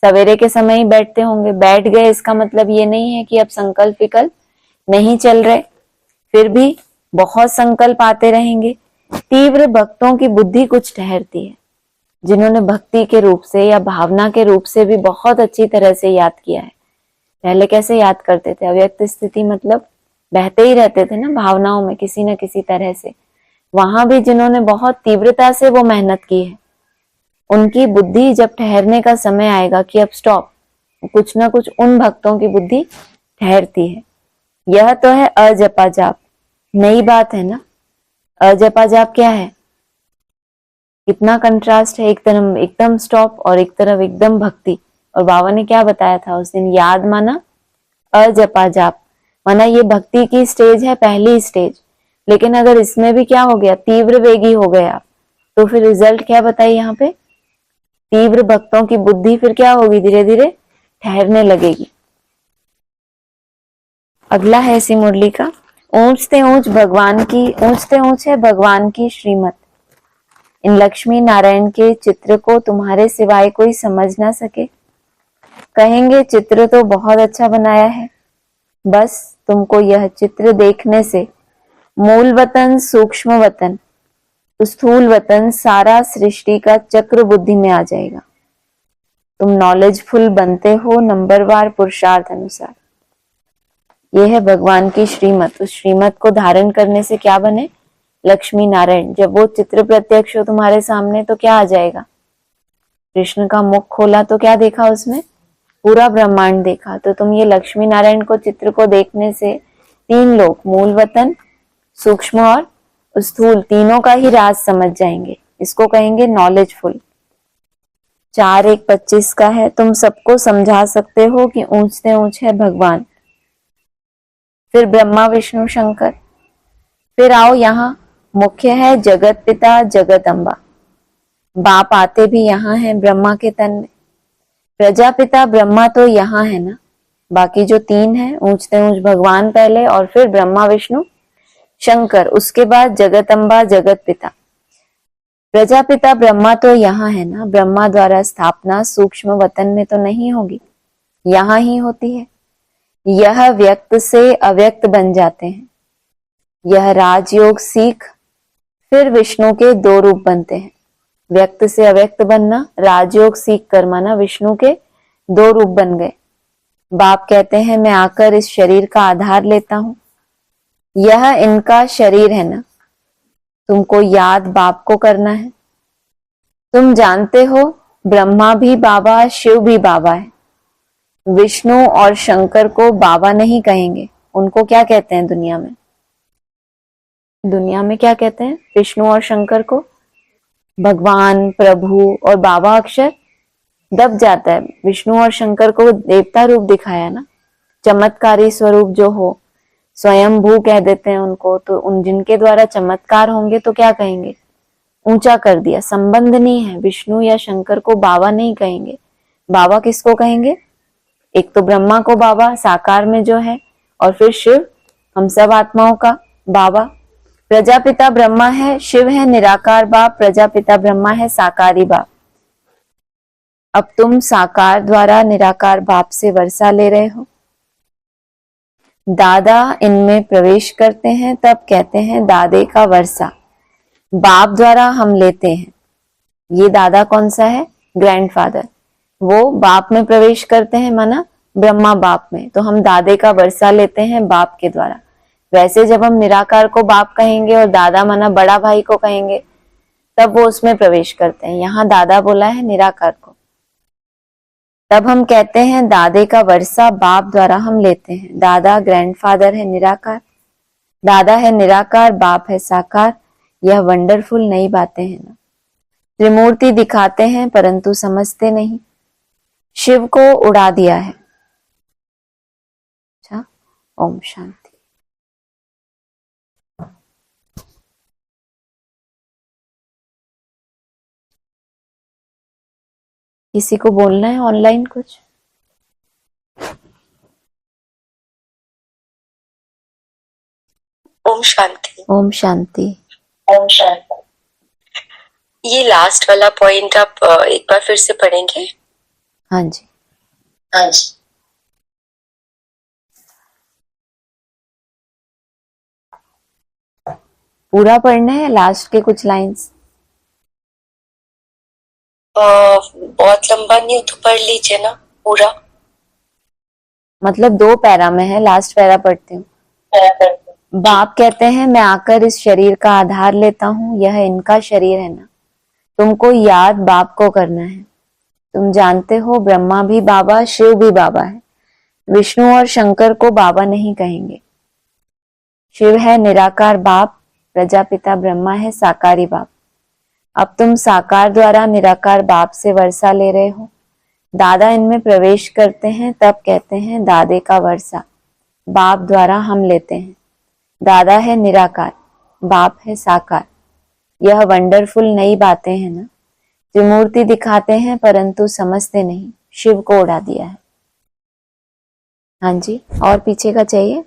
सवेरे के समय ही बैठते होंगे। बैठ गए इसका मतलब ये नहीं है कि अब संकल्प विकल्प नहीं चल रहे, फिर भी बहुत संकल्प आते रहेंगे। तीव्र भक्तों की बुद्धि कुछ ठहरती है, जिन्होंने भक्ति के रूप से या भावना के रूप से भी बहुत अच्छी तरह से याद किया है। पहले कैसे याद करते थे, अव्यक्त स्थिति मतलब बहते ही रहते थे ना भावनाओं में किसी न किसी तरह से। वहां भी जिन्होंने बहुत तीव्रता से वो मेहनत की है, उनकी बुद्धि जब ठहरने का समय आएगा कि अब स्टॉप, कुछ ना कुछ उन भक्तों की बुद्धि ठहरती है। यह तो है अजपा जाप, नई बात है ना। अजपा जाप क्या है, कितना कंट्रास्ट है, एक तरफ एकदम स्टॉप और एक तरफ एकदम भक्ति। और बाबा ने क्या बताया था उस दिन, याद माना अजपा जाप, माना ये भक्ति की स्टेज है, पहली स्टेज। लेकिन अगर इसमें भी क्या हो गया, तीव्र वेगी हो गया, तो फिर रिजल्ट क्या बताइए यहाँ पे, तीव्र भक्तों की बुद्धि फिर क्या होगी, धीरे धीरे ठहरने लगेगी। अगला है इसी मुरली का, ऊंचते ऊंच भगवान की, ऊंचते ऊंच है भगवान की श्रीमत, इन लक्ष्मी नारायण के चित्र को तुम्हारे सिवाय कोई समझ ना सके। कहेंगे चित्र तो बहुत अच्छा बनाया है, बस तुमको यह चित्र देखने से मूल वतन, सूक्ष्म वतन, स्थूल वतन, सारा सृष्टि का चक्र बुद्धि में आ जाएगा। तुम नॉलेजफुल बनते हो नंबरवार पुरुषार्थ अनुसार। यह है भगवान की श्रीमत। उस श्रीमत को धारण करने से क्या बने, लक्ष्मी नारायण। जब वो चित्र प्रत्यक्ष हो तुम्हारे सामने तो क्या आ जाएगा, कृष्ण का मुख खोला तो क्या देखा, उसमें पूरा ब्रह्मांड देखा। तो तुम ये लक्ष्मी नारायण को चित्र को देखने से तीन लोग, मूल वतन, सूक्ष्म और स्थूल, तीनों का ही राज समझ जाएंगे। इसको कहेंगे नॉलेजफुल। 4:1:25 का है, तुम सबको समझा सकते हो कि ऊंचते ऊंच है भगवान। फिर ब्रह्मा विष्णु शंकर। फिर आओ यहाँ, मुख्य है जगत पिता जगत अम्बा। बाप आते भी यहाँ है ब्रह्मा के तन में। प्रजापिता ब्रह्मा तो यहाँ है ना, बाकी जो तीन है, ऊंचते ऊंच भगवान पहले और फिर ब्रह्मा विष्णु शंकर, उसके बाद जगत अम्बा जगत पिता। प्रजापिता ब्रह्मा तो यहाँ है ना, ब्रह्मा द्वारा स्थापना सूक्ष्म वतन में तो नहीं होगी, यहाँ ही होती है। यह व्यक्त से अव्यक्त बन जाते हैं। यह राजयोग सीख फिर विष्णु के दो रूप बनते हैं। व्यक्त से अव्यक्त बनना, राजयोग सीख कर माना विष्णु के दो रूप बन गए। बाप कहते हैं मैं आकर इस शरीर का आधार लेता हूं, यह इनका शरीर है ना, तुमको याद बाप को करना है। तुम जानते हो ब्रह्मा भी बाबा, शिव भी बाबा है। विष्णु और शंकर को बाबा नहीं कहेंगे, उनको क्या कहते हैं दुनिया में, दुनिया में क्या कहते हैं, विष्णु और शंकर को भगवान, प्रभु, और बाबा अक्षर दब जाता है। विष्णु और शंकर को देवता रूप दिखाया ना, चमत्कारी स्वरूप जो हो, स्वयंभू कह देते हैं उनको। तो उन जिनके द्वारा चमत्कार होंगे तो क्या कहेंगे, ऊंचा कर दिया। संबंध नहीं है, विष्णु या शंकर को बाबा नहीं कहेंगे। बाबा किसको कहेंगे, एक तो ब्रह्मा को बाबा साकार में जो है, और फिर शिव हम सब आत्माओं का बाबा। प्रजापिता ब्रह्मा है, शिव है निराकार बाप, प्रजापिता ब्रह्मा है साकारी बाप। अब तुम साकार द्वारा निराकार बाप से वर्षा ले रहे हो। दादा इनमें प्रवेश करते हैं तब कहते हैं दादे का वर्षा। बाप द्वारा हम लेते हैं। ये दादा कौन सा है, ग्रैंडफादर, वो बाप में प्रवेश करते हैं माना ब्रह्मा बाप में, तो हम दादे का वर्षा लेते हैं बाप के द्वारा। वैसे जब हम निराकार को बाप कहेंगे और दादा माना बड़ा भाई को कहेंगे, तब वो उसमें प्रवेश करते हैं। यहाँ दादा बोला है निराकार को, तब हम कहते हैं दादे का वर्षा बाप द्वारा हम लेते हैं। दादा ग्रैंडफादर है निराकार, दादा है निराकार, बाप है साकार। यह वंडरफुल नई बातें हैं ना। त्रिमूर्ति दिखाते हैं परंतु समझते नहीं। शिव को उड़ा दिया है। अच्छा, ओम शांति। किसी को बोलना है ऑनलाइन कुछ? ओम शांति। ओम शांति। ओम शांति। ये लास्ट वाला पॉइंट आप एक बार फिर से पढ़ेंगे? हाँ जी। हाँ जी। पूरा पढ़ना है, लास्ट के कुछ लाइंस? बहुत लंबा नहीं हो तो पढ़ लीजिए ना पूरा। मतलब 2 पैरा में है, लास्ट पैरा पढ़ती हूँ। बाप कहते हैं, मैं आकर इस शरीर का आधार लेता हूँ, यह इनका शरीर है ना। तुमको याद बाप को करना है। तुम जानते हो ब्रह्मा भी बाबा, शिव भी बाबा है। विष्णु और शंकर को बाबा नहीं कहेंगे। शिव है निराकार बाप, प्रजापिता ब्रह्मा है साकारी बाप। अब तुम साकार द्वारा निराकार बाप से वर्षा ले रहे हो। दादा इनमें प्रवेश करते हैं तब कहते हैं दादे का वर्षा। बाप द्वारा हम लेते हैं। दादा है निराकार, बाप है साकार। यह वंडरफुल नई बातें हैं ना। त्रिमूर्ति दिखाते हैं परंतु समझते नहीं, शिव को उड़ा दिया है। हाँ जी, और पीछे का चाहिए?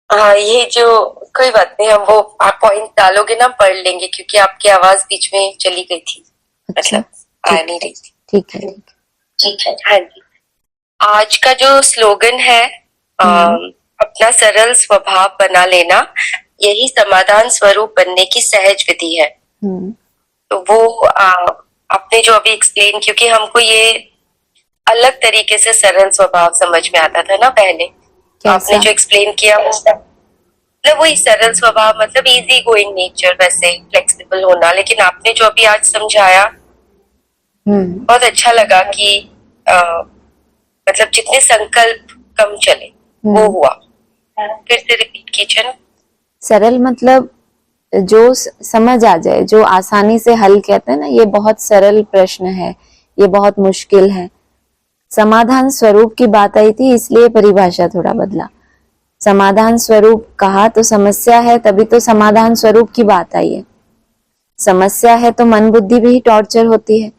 हाँ, ये जो कोई बात नहीं, हम वो आप पॉइंट डालोगे ना पढ़ लेंगे, क्योंकि आपकी आवाज बीच में चली गई थी। अच्छा, मतलब आ नहीं रही थी। ठीक है। ठीक है। हाँ जी। आज का जो स्लोगन है, अपना सरल स्वभाव बना लेना, यही समाधान स्वरूप बनने की सहज विधि है। तो वो आपने जो अभी एक्सप्लेन, क्योंकि हमको ये अलग तरीके से सरल स्वभाव समझ में आता था ना पहले। आपने जो एक्सप्लेन किया वो मतलब वही सरल स्वभाव, मतलब इजी गोइंग नेचर, वैसे फ्लेक्सिबल होना। लेकिन आपने जो अभी आज समझाया बहुत अच्छा लगा कि मतलब जितने संकल्प कम चले वो हुआ। फिर से रिपीट कीजिए। सरल मतलब जो समझ आ जाए, जो आसानी से हल, कहते हैं ना ये बहुत सरल प्रश्न है, ये बहुत मुश्किल है। समाधान स्वरूप की बात आई थी, इसलिए परिभाषा थोड़ा बदला। समाधान स्वरूप कहा तो समस्या है, तभी तो समाधान स्वरूप की बात आई है। समस्या है तो मन बुद्धि भी टॉर्चर होती है।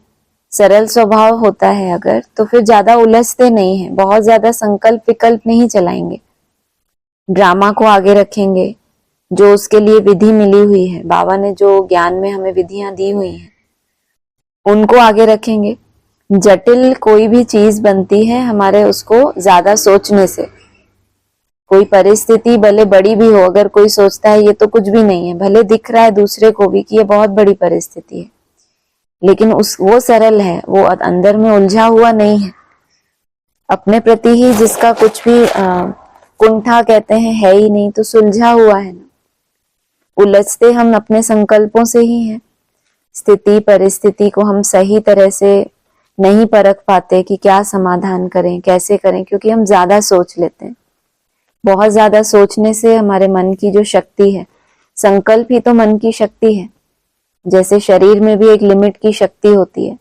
सरल स्वभाव होता है अगर, तो फिर ज्यादा उलझते नहीं है, बहुत ज्यादा संकल्प विकल्प नहीं चलाएंगे, ड्रामा को आगे रखेंगे। जो उसके लिए विधि मिली हुई है, बाबा ने जो ज्ञान में हमें विधियां दी हुई हैं, उनको आगे रखेंगे। जटिल कोई भी चीज बनती है हमारे उसको ज्यादा सोचने से। कोई परिस्थिति भले बड़ी भी हो, अगर कोई सोचता है ये तो कुछ भी नहीं है, भले दिख रहा है दूसरे को भी कि ये बहुत बड़ी परिस्थिति है, लेकिन वो सरल है, वो अंदर में उलझा हुआ नहीं है। अपने प्रति ही जिसका कुछ भी कुंठा कहते हैं है ही नहीं, तो सुलझा हुआ है ना। उलझते हम अपने संकल्पों से ही हैं। स्थिति परिस्थिति को हम सही तरह से नहीं परख पाते कि क्या समाधान करें, कैसे करें, क्योंकि हम ज्यादा सोच लेते हैं। बहुत ज्यादा सोचने से हमारे मन की जो शक्ति है, संकल्प ही तो मन की शक्ति है। जैसे शरीर में भी एक लिमिट की शक्ति होती है,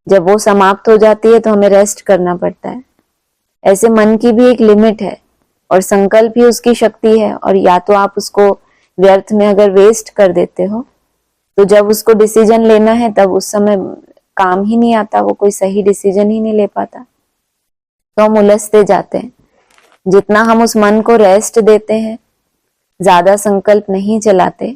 जब वो समाप्त हो जाती है तो हमें रेस्ट करना पड़ता है। ऐसे मन की भी एक लिमिट है और संकल्प ही उसकी शक्ति है। और या तो आप उसको व्यर्थ में अगर वेस्ट कर देते हो, तो जब उसको डिसीजन लेना है तब उस समय काम ही नहीं आता, वो कोई सही डिसीजन ही नहीं ले पाता, तो हम उलझते जाते हैं। जितना हम उस मन को रेस्ट देते हैं, ज्यादा संकल्प नहीं चलाते,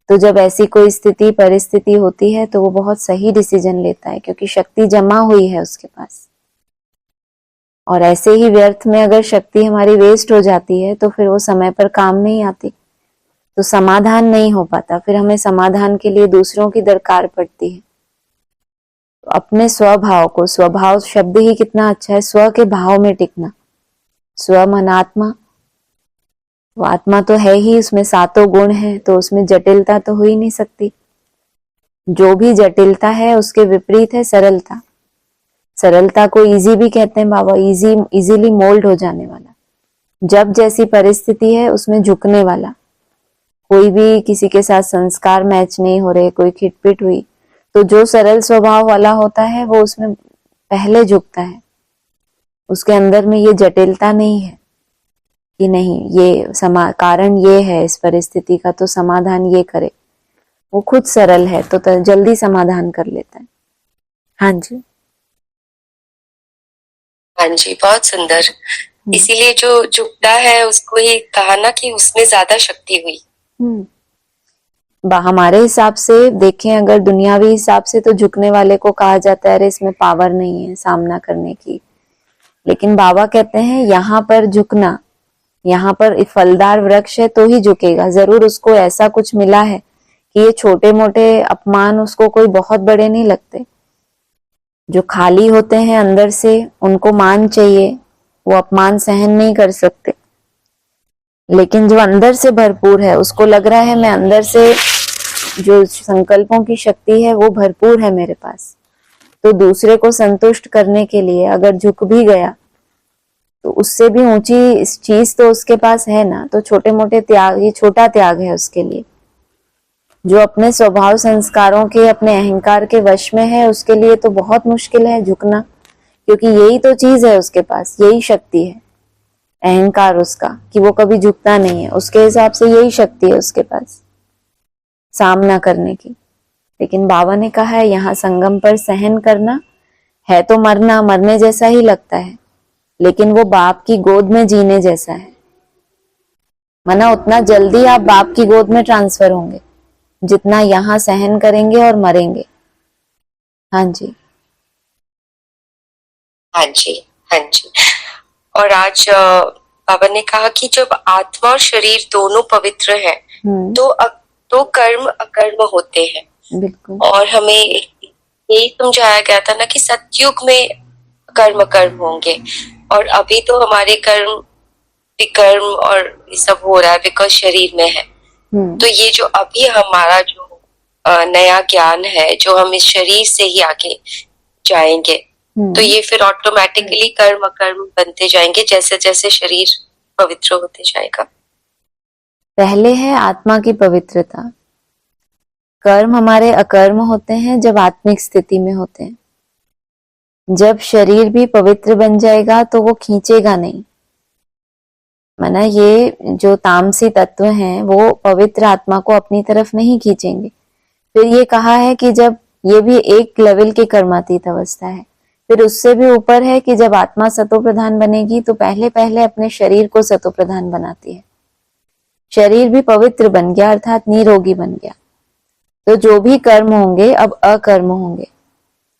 तो जब ऐसी कोई स्थिति परिस्थिति होती है तो वो बहुत सही डिसीजन लेता है, क्योंकि शक्ति जमा हुई है उसके पास। और ऐसे ही व्यर्थ में अगर शक्ति हमारी वेस्ट हो जाती है तो फिर वो समय पर काम नहीं आती, तो समाधान नहीं हो पाता। फिर हमें समाधान के लिए दूसरों की दरकार पड़ती है। तो अपने स्वभाव को, स्वभाव शब्द ही कितना अच्छा है, स्व के भाव में टिकना। स्व मन आत्मा, वो आत्मा तो है ही, उसमें 7 गुण है, तो उसमें जटिलता तो हो ही नहीं सकती। जो भी जटिलता है उसके विपरीत है सरलता। सरलता को इजी भी कहते हैं बाबा, इजीली मोल्ड हो जाने वाला, जब जैसी परिस्थिति है उसमें झुकने वाला। कोई भी किसी के साथ संस्कार मैच नहीं हो रहे, कोई खिटपिट हुई, तो जो सरल स्वभाव वाला होता है वो उसमें पहले झुकता है। उसके अंदर में ये जटिलता नहीं है कि नहीं ये कारण ये है इस परिस्थिति का, तो समाधान ये करे। वो खुद सरल है तो जल्दी समाधान कर लेता है। हाँ जी। हाँ जी, बहुत सुंदर। इसीलिए जो झुकता है उसको ही कहा ना कि उसमें ज्यादा शक्ति हुई। हमारे हिसाब से देखें, अगर दुनियावी हिसाब से तो झुकने वाले को कहा जाता है अरे इसमें पावर नहीं है सामना करने की, लेकिन बाबा कहते हैं यहाँ पर झुकना, यहाँ पर फलदार वृक्ष है तो ही झुकेगा। जरूर उसको ऐसा कुछ मिला है कि ये छोटे मोटे अपमान उसको कोई बहुत बड़े नहीं लगते। जो खाली होते हैं अंदर से उनको मान चाहिए, वो अपमान सहन नहीं कर सकते। लेकिन जो अंदर से भरपूर है उसको लग रहा है मैं अंदर से जो संकल्पों की शक्ति है वो भरपूर है मेरे पास, तो दूसरे को संतुष्ट करने के लिए अगर झुक भी गया तो उससे भी ऊंची चीज तो उसके पास है ना। तो छोटे मोटे त्याग, ये छोटा त्याग है उसके लिए। जो अपने स्वभाव संस्कारों के, अपने अहंकार के वश में है उसके लिए तो बहुत मुश्किल है झुकना, क्योंकि यही तो चीज है उसके पास, यही शक्ति है अहंकार उसका, कि वो कभी झुकता नहीं है। उसके हिसाब से यही शक्ति है उसके पास सामना करने की। लेकिन बाबा ने कहा है यहाँ संगम पर सहन करना है तो मरना, मरने जैसा ही लगता है, लेकिन वो बाप की गोद में जीने जैसा है। माना उतना जल्दी आप बाप की गोद में ट्रांसफर होंगे जितना यहाँ सहन करेंगे और मरेंगे। हाँ जी, हाँ जी, हाँ जी। और आज बाबा ने कहा कि जब आत्मा और शरीर दोनों पवित्र है तो कर्म अकर्म होते हैं। बिल्कुल। और हमें यही समझाया गया था ना कि सतयुग में कर्म कर्म होंगे, और अभी तो हमारे कर्म विकर्म और ये सब हो रहा है बिकॉज शरीर में है। तो ये जो अभी हमारा जो नया ज्ञान है, जो हम इस शरीर से ही आगे जाएंगे, तो ये फिर ऑटोमेटिकली कर्म अकर्म बनते जाएंगे जैसे जैसे शरीर पवित्र होते जाएगा। पहले है आत्मा की पवित्रता। कर्म हमारे अकर्म होते हैं जब आत्मिक स्थिति में होते हैं। जब शरीर भी पवित्र बन जाएगा तो वो खींचेगा नहीं। माना ये जो तामसी तत्व हैं वो पवित्र आत्मा को अपनी तरफ नहीं खींचेंगे। फिर ये कहा है कि जब ये भी एक लेवल की कर्मातीत अवस्था है, फिर उससे भी ऊपर है कि जब आत्मा सतो प्रधान बनेगी तो पहले पहले अपने शरीर को सतो प्रधान बनाती है। शरीर भी पवित्र बन गया अर्थात निरोगी बन गया, तो जो भी कर्म होंगे अब अकर्म होंगे।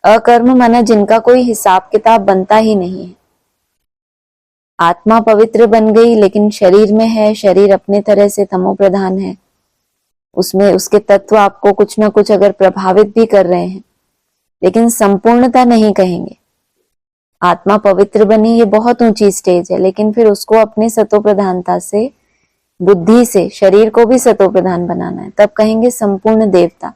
अकर्म माना जिनका कोई हिसाब किताब बनता ही नहीं है। आत्मा पवित्र बन गई लेकिन शरीर में है, शरीर अपने तरह से तमो प्रधान है, उसमें उसके तत्व आपको कुछ ना कुछ अगर प्रभावित भी कर रहे हैं, लेकिन संपूर्णता नहीं कहेंगे। आत्मा पवित्र बनी ये बहुत ऊंची स्टेज है, लेकिन फिर उसको अपने सतो प्रधानता से, बुद्धि से शरीर को भी सतो प्रधान बनाना है, तब कहेंगे संपूर्ण देवता।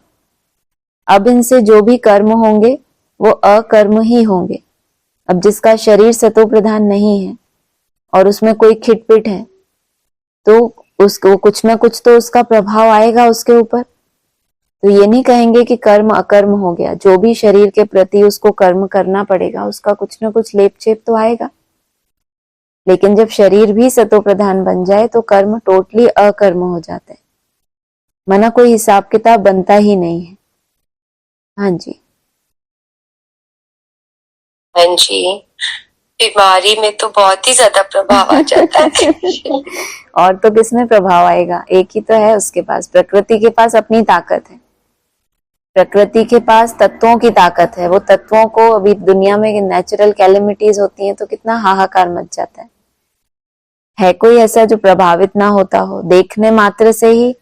अब इनसे जो भी कर्म होंगे वो अकर्म ही होंगे। अब जिसका शरीर सतो प्रधान नहीं है और उसमें कोई खिटपिट है तो उसको कुछ ना कुछ तो उसका प्रभाव आएगा उसके ऊपर। तो ये नहीं कहेंगे कि कर्म अकर्म हो गया, जो भी शरीर के प्रति उसको कर्म करना पड़ेगा उसका कुछ ना कुछ लेप छेप तो आएगा। लेकिन जब शरीर भी सतो प्रधान बन जाए तो कर्म टोटली अकर्म हो जाता है, माना कोई हिसाब किताब बनता ही नहीं है। हाँ जी, हाँ जी। बीमारी में तो बहुत ही ज्यादा प्रभाव आ जाता है। और तो किसमें प्रभाव आएगा, एक ही तो है उसके पास। प्रकृति के पास अपनी ताकत है, प्रकृति के पास तत्वों की ताकत है। वो तत्वों को, अभी दुनिया में नेचुरल कैलेमिटीज होती हैं तो कितना हाहाकार मच जाता है कोई ऐसा जो प्रभावित ना होता हो? देखने मात्र से ही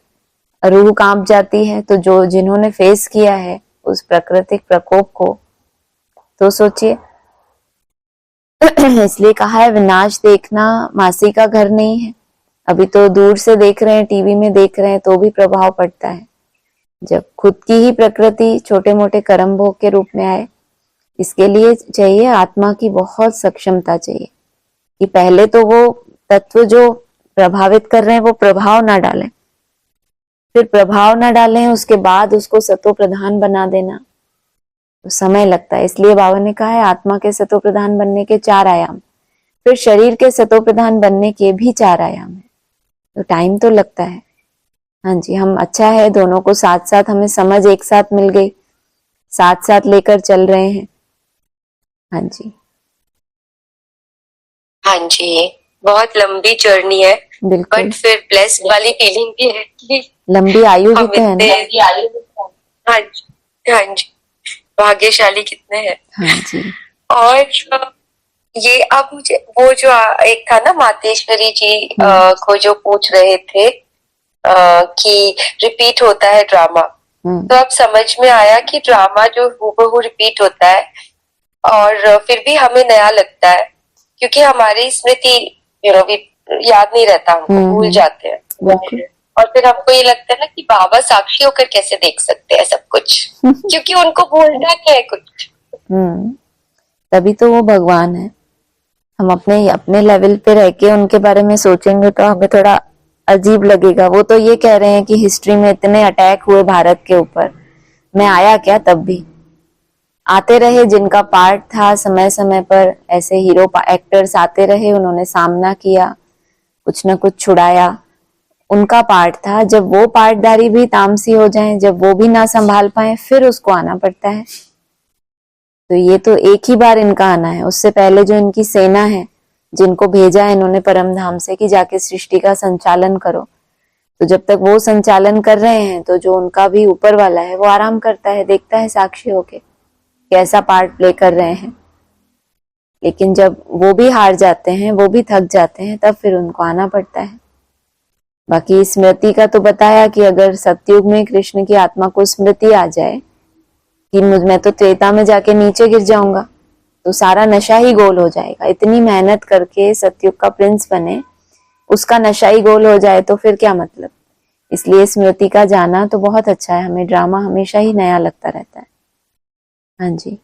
रूह कांप जाती है। तो जो जिन्होंने फेस किया है उस प्राकृतिक प्रकोप को, तो सोचिए। इसलिए कहा है विनाश देखना मासी का घर नहीं है। अभी तो दूर से देख रहे हैं, टीवी में देख रहे हैं तो भी प्रभाव पड़ता है। जब खुद की ही प्रकृति छोटे मोटे कर्म भोग के रूप में आए, इसके लिए चाहिए आत्मा की बहुत सक्षमता चाहिए कि पहले तो वो तत्व जो प्रभावित कर रहे हैं वो प्रभाव ना डालें, फिर प्रभाव ना डालें उसके बाद उसको सतो प्रधान बना देना तो समय लगता है। इसलिए बाबा ने कहा है आत्मा के सतो प्रधान बनने के 4 आयाम, फिर शरीर के सतो प्रधान बनने के भी 4 आयाम है, तो टाइम तो लगता है। हाँ जी, हम अच्छा है दोनों को साथ साथ हमें समझ एक साथ मिल गई, साथ साथ लेकर चल रहे हैं। हाँ जी, हाँ जी, बहुत लंबी जर्नी है, बिल्कुल। बट फिर ब्लेस्ड वाली फीलिंग भी है कि लंबी आयु भी हम तो है ना। इतने, हाँ जी, हाँ जी, भाग्यशाली कितने हैं। हाँ जी, और ये अब मुझे वो जो एक था ना मातेश्वरी जी को जो पूछ रहे थे कि रिपीट होता है ड्रामा, तो अब समझ में आया कि ड्रामा जो हूबहू रिपीट होता है और फिर भी हमें नया लगता है, क्योंकि हमारी स्मृति याद नहीं रहता, हमको भूल जाते हैं। और फिर हमको ये लगता है ना कि बाबा साक्षी होकर कैसे देख सकते हैं सब कुछ, क्योंकि उनको भूलना क्या है कुछ। तभी तो वो भगवान है। हम अपने अपने लेवल पे रह के उनके बारे में सोचेंगे तो हमें थोड़ा अजीब लगेगा। वो तो ये कह रहे हैं कि हिस्ट्री में इतने अटैक हुए भारत के ऊपर, मैं आया क्या? तब भी आते रहे, जिनका पार्ट था समय समय पर ऐसे हीरो एक्टर्स आते रहे, उन्होंने सामना किया, कुछ न कुछ छुड़ाया, उनका पार्ट था। जब वो पार्टदारी भी तामसी हो जाए, जब वो भी ना संभाल पाए, फिर उसको आना पड़ता है। तो ये तो एक ही बार इनका आना है। उससे पहले जो इनकी सेना है, जिनको भेजा है इन्होंने परम धाम से कि जाके सृष्टि का संचालन करो, तो जब तक वो संचालन कर रहे हैं तो जो उनका भी ऊपर वाला है वो आराम करता है, देखता है साक्षी होके कैसा पार्ट प्ले कर रहे हैं। लेकिन जब वो भी हार जाते हैं, वो भी थक जाते हैं, तब फिर उनको आना पड़ता है। बाकी स्मृति का तो बताया कि अगर सतयुग में कृष्ण की आत्मा को स्मृति आ जाए कि मैं तो त्रेता में जाके नीचे गिर जाऊंगा, तो सारा नशा ही गोल हो जाएगा। इतनी मेहनत करके सतयुग का प्रिंस बने, उसका नशा ही गोल हो जाए तो फिर क्या मतलब। इसलिए स्मृति का जाना तो बहुत अच्छा है, हमें ड्रामा हमेशा ही नया लगता रहता है। हाँ जी,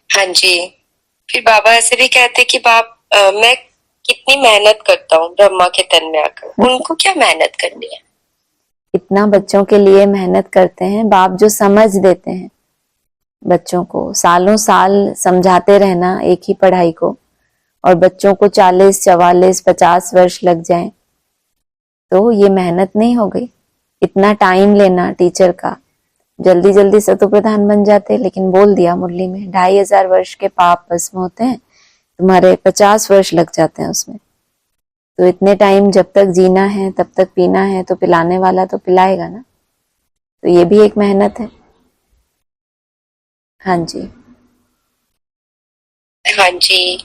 हाँ जी, फिर बाबा ऐसे भी कहते कि मैं कितनी मेहनत करता हूँ ब्रह्मा के तन में आकर, उनको क्या मेहनत करनी है। इतना बच्चों के लिए मेहनत करते हैं बाप, जो समझ देते हैं बच्चों को, सालों साल समझाते रहना एक ही पढ़ाई को, और बच्चों को 40, 44, 50 वर्ष लग जाएं, तो ये मेहनत नहीं हो गई। इतना टाइम लेना टीचर का, जल्दी जल्दी सतो प्रधान बन जाते, लेकिन बोल दिया मुरली में 2500 वर्ष के पाप भस्म होते हैं, तुम्हारे 50 वर्ष लग जाते हैं उसमें। तो इतने टाइम जब तक जीना है तब तक पीना है, तो पिलाने वाला तो पिलाएगा ना। तो ये भी एक मेहनत है। हाँ जी, हाँ जी,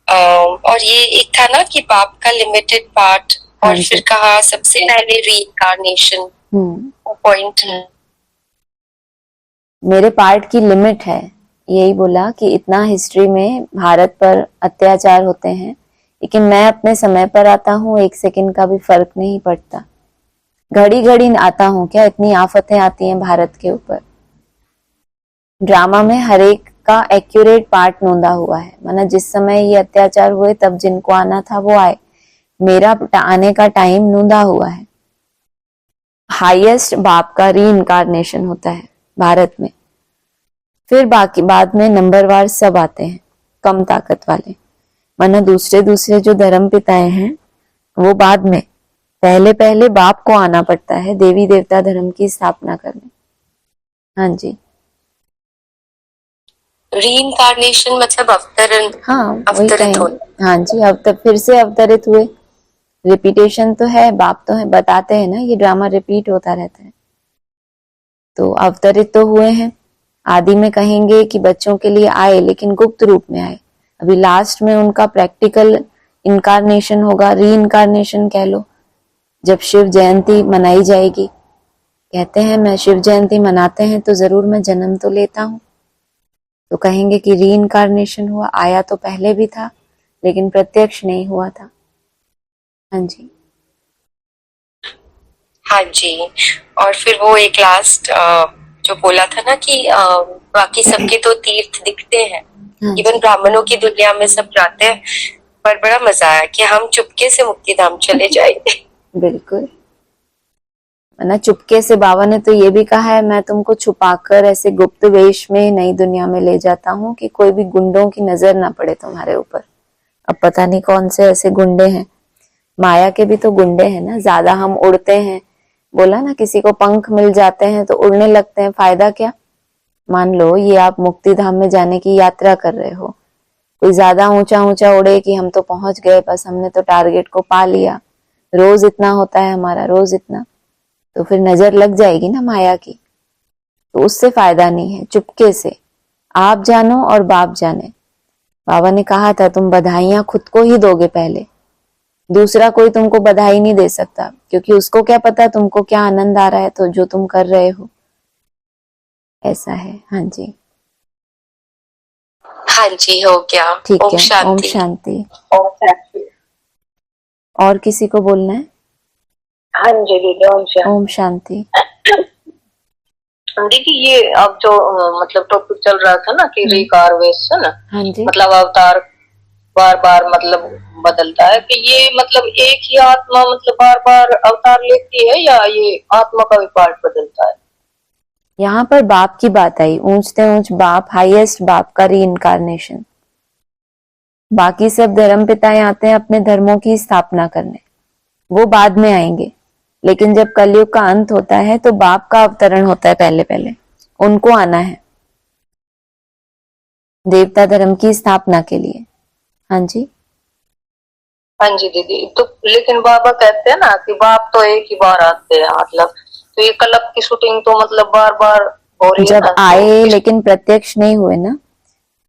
और ये एक था ना कि बाप का लिमिटेड पार्ट, और फिर कहा सबसे पहले रीइंकार्नेशन, वो पॉइंट है। मेरे पार्ट की लिमिट है, यही बोला कि इतना हिस्ट्री में भारत पर अत्याचार होते हैं, लेकिन मैं अपने समय पर आता हूँ, 1 सेकंड का भी फर्क नहीं पड़ता। घड़ी घड़ी आता हूँ क्या, इतनी आफतें आती हैं भारत के ऊपर। ड्रामा में हर एक का एक्यूरेट पार्ट नोंदा हुआ है, माना जिस समय ये अत्याचार हुए तब जिनको आना था वो आए, मेरा आने का टाइम नोंदा हुआ है। हाईएस्ट बाप का री इनकारनेशन होता है भारत में, फिर बाकी बाद में नंबरवार सब आते हैं कम ताकत वाले, माना दूसरे दूसरे जो धर्म पिताएं हैं वो बाद में, पहले पहले बाप को आना पड़ता है देवी देवता धर्म की स्थापना करने। हाँ जी, रीइंकार्नेशन मतलब अवतरण। हाँ अवतरित होना। हाँ जी, अब तक फिर से अवतरित हुए। रिपीटेशन तो है, बाप तो है, बताते हैं ना ये ड्रामा रिपीट होता रहता है। तो अवतरित तो हुए हैं। आदि में कहेंगे कि बच्चों के लिए आए, लेकिन गुप्त रूप में आए। अभी लास्ट में उनका प्रैक्टिकल इनकारनेशन होगा, री इनकारनेशन कह लो, जब शिव जयंती मनाई जाएगी। कहते हैं मैं शिव जयंती मनाते हैं तो जरूर मैं जन्म तो लेता हूँ, तो कहेंगे कि री इनकारनेशन हुआ, आया तो पहले भी था लेकिन प्रत्यक्ष नहीं हुआ था। हाँ जी, हाँ जी, और फिर वो एक लास्ट जो बोला था ना कि बाकी सबके तो तीर्थ दिखते हैं, इवन ब्राह्मणों की दुनिया में सब जाते हैं, पर बड़ा मजा आया कि हम चुपके से मुक्ति धाम चले जाएंगे। बिल्कुल, ना चुपके से। बाबा ने तो ये भी कहा है, मैं तुमको छुपाकर ऐसे गुप्त वेश में नई दुनिया में ले जाता हूँ कि कोई भी गुंडों की नजर ना पड़े तुम्हारे ऊपर। अब पता नहीं कौन से ऐसे गुंडे हैं माया के भी तो गुंडे हैं ना, ज्यादा हम उड़ते हैं, बोला ना किसी को पंख मिल जाते हैं तो उड़ने लगते हैं, फायदा क्या। मान लो ये आप मुक्ति धाम में जाने की यात्रा कर रहे हो, कोई ज्यादा ऊंचा ऊंचा उड़े कि हम तो पहुंच गए, बस हमने तो टारगेट को पा लिया, रोज इतना होता है हमारा, रोज इतना, तो फिर नजर लग जाएगी ना माया की, तो उससे फायदा नहीं है। चुपके से आप जानो और बाप जाने। बाबा ने कहा था तुम बधाइयां खुद को ही दोगे पहले, दूसरा कोई तुमको बधाई नहीं दे सकता, क्योंकि उसको क्या पता तुमको क्या आनंद आ रहा है तो जो तुम कर रहे हो। ऐसा है। हाँ जी, हाँ जी, हो गया। ठीक ओम है। ओम शांति। शांति। ओम शांति। और किसी को बोलना है? हाँ जी दीदी, ओम शांति। ओम शांति। दीदी ये अब जो मतलब टॉपिक चल रहा था ना कि रिकार्वेशन, हाँ जी, मतलब अवतार बार बार मतलब बदलता है, कि ये मतलब एक ही आत्मा मतलब बार बार अवतार लेती है या ये आत्मा का भी पार्ट बदलता है? यहाँ पर बाप की बात आई, ऊंचते ऊंच बाप, हाईएस्ट बाप का री इनकारनेशन। बाकी सब धर्म पिताएं आते हैं अपने धर्मों की स्थापना करने, वो बाद में आएंगे, लेकिन जब कलयुग का अंत होता है तो बाप का अवतरण होता है, पहले पहले उनको आना है देवता धर्म की स्थापना के लिए। हाँ जी, हाँ जी दीदी, तो लेकिन बाबा कहते हैं ना कि बाप तो एक ही बार आते हैं, मतलब तो ये कलप की शूटिंग तो मतलब बार बार हो रही है जब ना, आए तो लेकिन प्रत्यक्ष नहीं हुए ना,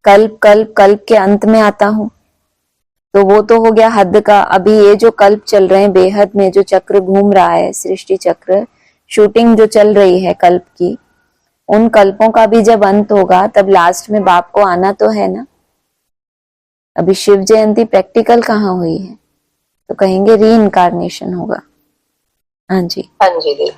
कल्प कल्प कल्प के अंत में आता हूं, तो वो तो हो गया हद का। अभी ये जो कल्प चल रहे हैं, बेहद में जो चक्र घूम रहा है, सृष्टि चक्र, शूटिंग जो चल रही है कल्प की, उन कल्पों का भी जब अंत होगा तब लास्ट में बाप को आना तो है ना। अभी शिव जयंती प्रैक्टिकल कहाँ हुई है, तो कहेंगे री इनकारनेशन होगा। हाँ जी, हाँ जी दीदी,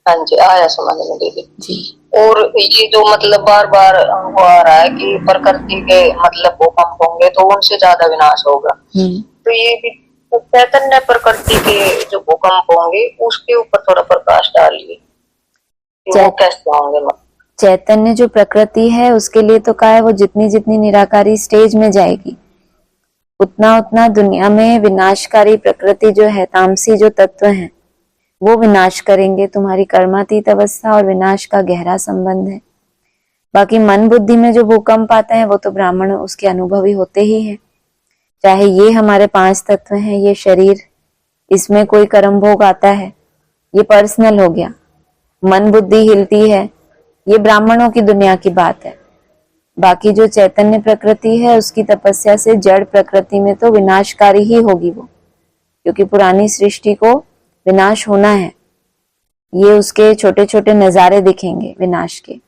हाँ जी आया समझ में दीदी जी। और ये जो मतलब बार बार वो आ रहा है कि प्रकृति के मतलब भूकंप होंगे तो उनसे ज्यादा विनाश होगा, तो ये भी तो चैतन्य प्रकृति के जो भूकंप होंगे उसके ऊपर थोड़ा प्रकाश डालिए कि वो कैसे होंगे। चैतन्य जो प्रकृति है उसके लिए तो कहा है, वो जितनी जितनी निराकारी स्टेज में जाएगी उतना उतना दुनिया में विनाशकारी प्रकृति जो है, तामसी जो तत्व है वो विनाश करेंगे। तुम्हारी कर्मातीत अवस्था और विनाश का गहरा संबंध है। बाकी मन बुद्धि में जो भूकंप आता है वो तो ब्राह्मण उसके अनुभवी होते ही हैं। चाहे ये हमारे 5 तत्व हैं, ये शरीर, इसमें कोई कर्म भोग आता है, ये पर्सनल हो गया। मन बुद्धि हिलती है, ये ब्राह्मणों की दुनिया की बात है। बाकी जो चैतन्य प्रकृति है उसकी तपस्या से जड़ प्रकृति में तो विनाशकारी ही होगी वो, क्योंकि पुरानी सृष्टि को विनाश होना है। ये उसके छोटे छोटे नजारे दिखेंगे विनाश के,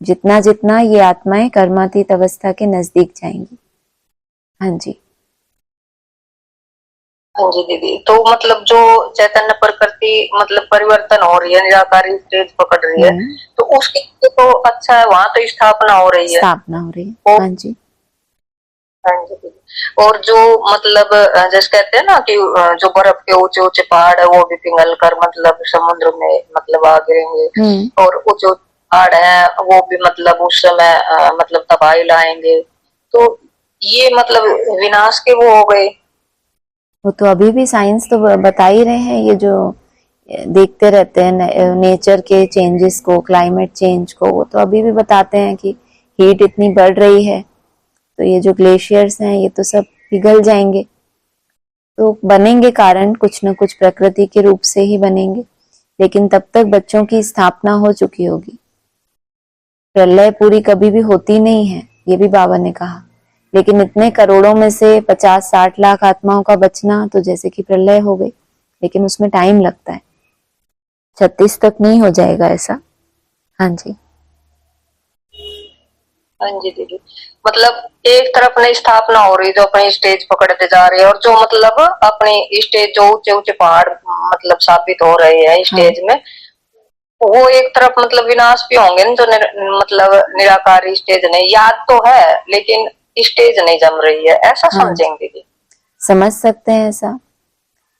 जितना जितना ये आत्माएं कर्मातीत अवस्था के नजदीक जाएंगी। हाँ जी, हाँ जी दीदी, तो मतलब जो चैतन्य प्रकृति मतलब परिवर्तन हो रही है, निराकारी स्टेज पकड़ रही है, तो उसके तो अच्छा है, वहां तो स्थापना हो रही है, स्थापना हो रही है। हाँ जी, हाँ जी दीदी। और जो मतलब जैसे कहते हैं ना कि जो बर्फ के ऊंचे ऊंचे पहाड़ है वो भी पिघल कर मतलब समुद्र में मतलब आ गिरेंगे, और ऊंचे पहाड़ है वो भी मतलब उस समय मतलब तबाही लाएंगे, तो ये मतलब विनाश के वो हो गए। वो तो अभी भी साइंस तो बता ही रहे हैं, ये जो देखते रहते हैं नेचर के चेंजेस को, क्लाइमेट चेंज को, वो तो अभी भी बताते हैं कि हीट इतनी बढ़ रही है तो ये जो ग्लेशियर्स हैं ये तो सब पिघल जाएंगे। तो बनेंगे कारण कुछ न कुछ प्रकृति के रूप से ही बनेंगे, लेकिन तब तक बच्चों की स्थापना हो चुकी होगी। प्रलय पूरी कभी भी होती नहीं है, ये भी बाबा ने कहा, लेकिन इतने करोड़ों में से 50-60 लाख आत्माओं का बचना तो जैसे कि प्रलय हो गई, लेकिन उसमें टाइम लगता है, 36 तक नहीं हो जाएगा ऐसा। हाँ जी, हाँ जी दीदी, मतलब एक तरफ ने स्थापना हो रही जो अपनी स्टेज पकड़ते जा रही है, और जो मतलब अपनी स्टेज जो ऊंचे ऊंचे पहाड़ मतलब स्थापित हो रहे हैं स्टेज में, वो एक तरफ मतलब विनाश भी होंगे न, जो मतलब निराकारी स्टेज नहीं, याद तो है लेकिन स्टेज नहीं जम रही है, ऐसा समझेंगे दीदी? समझ सकते हैं ऐसा,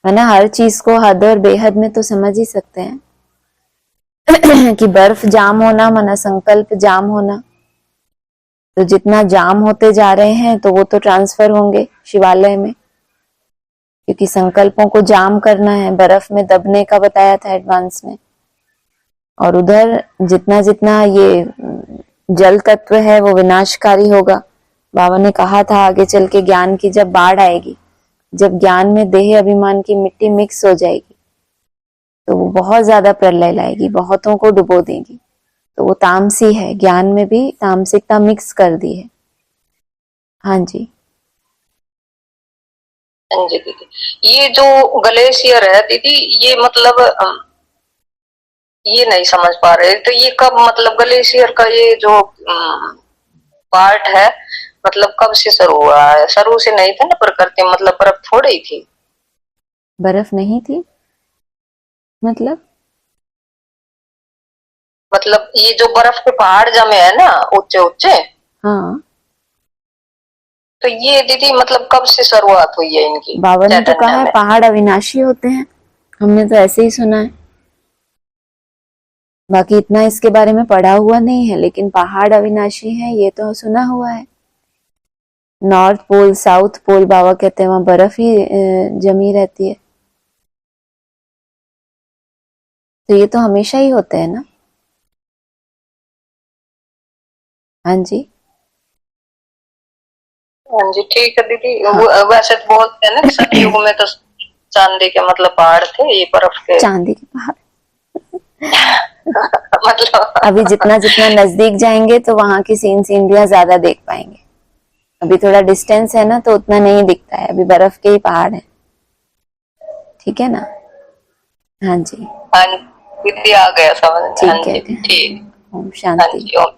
है ना। हर चीज को हद और बेहद में तो समझ ही सकते हैं कि बर्फ जाम होना माना संकल्प जाम होना, तो जितना जाम होते जा रहे हैं तो वो तो ट्रांसफर होंगे शिवालय में। क्योंकि संकल्पों को जाम करना है, बर्फ में दबने का बताया था एडवांस में। और उधर जितना जितना ये जल तत्व है वो विनाशकारी होगा। बाबा ने कहा था आगे चल के ज्ञान की जब बाढ़ आएगी, जब ज्ञान में देह अभिमान की मिट्टी मिक्स हो जाएगी, तो वो बहुत ज्यादा प्रलय लाएगी, बहुतों को डुबो देगी। तो वो तामसी है, ज्ञान में भी तामसिकता मिक्स कर दी है। हाँ जी। हाँ जी दीदी, ये जो ग्लेशियर है दीदी, ये मतलब ये नहीं समझ पा रहे, तो ये कब, मतलब ग्लेशियर का ये जो पार्ट है, मतलब कब से शुरू हुआ है? शुरू से नहीं था ना प्रकृति, मतलब बर्फ थोड़ी ही थी। बर्फ नहीं थी मतलब ये जो बर्फ के पहाड़ जमे है ना ऊंचे ऊंचे, हाँ, तो ये दीदी मतलब कब से शुरुआत हुई है इनकी? बाबा ने तो कहा है में पहाड़ अविनाशी होते हैं, हमने तो ऐसे ही सुना है। बाकी इतना इसके बारे में पढ़ा हुआ नहीं है, लेकिन पहाड़ अविनाशी है ये तो सुना हुआ है। नॉर्थ पोल, साउथ पोल बाबा कहते हैं वहां बर्फ ही जमी रहती है, तो ये तो हमेशा ही होते हैं ना। हाँ जी, हाँ जी ठीक है दीदी। हाँ। वैसे तो बोलते हैं ना सतयुग में तो चांदी के मतलब पहाड़ थे, ये बर्फ के चांदी के पहाड़ मतलब अभी जितना जितना नजदीक जाएंगे तो वहां की सीनरियां ज्यादा देख पाएंगे। अभी थोड़ा डिस्टेंस है ना, तो उतना नहीं दिखता है, अभी बर्फ के ही पहाड़ है। ठीक है ना। हाँ जी, हाँ दीदी आ गया समझ। हाँ ठीक है। जी ठीक। ओम हाँ शांति। जी ओम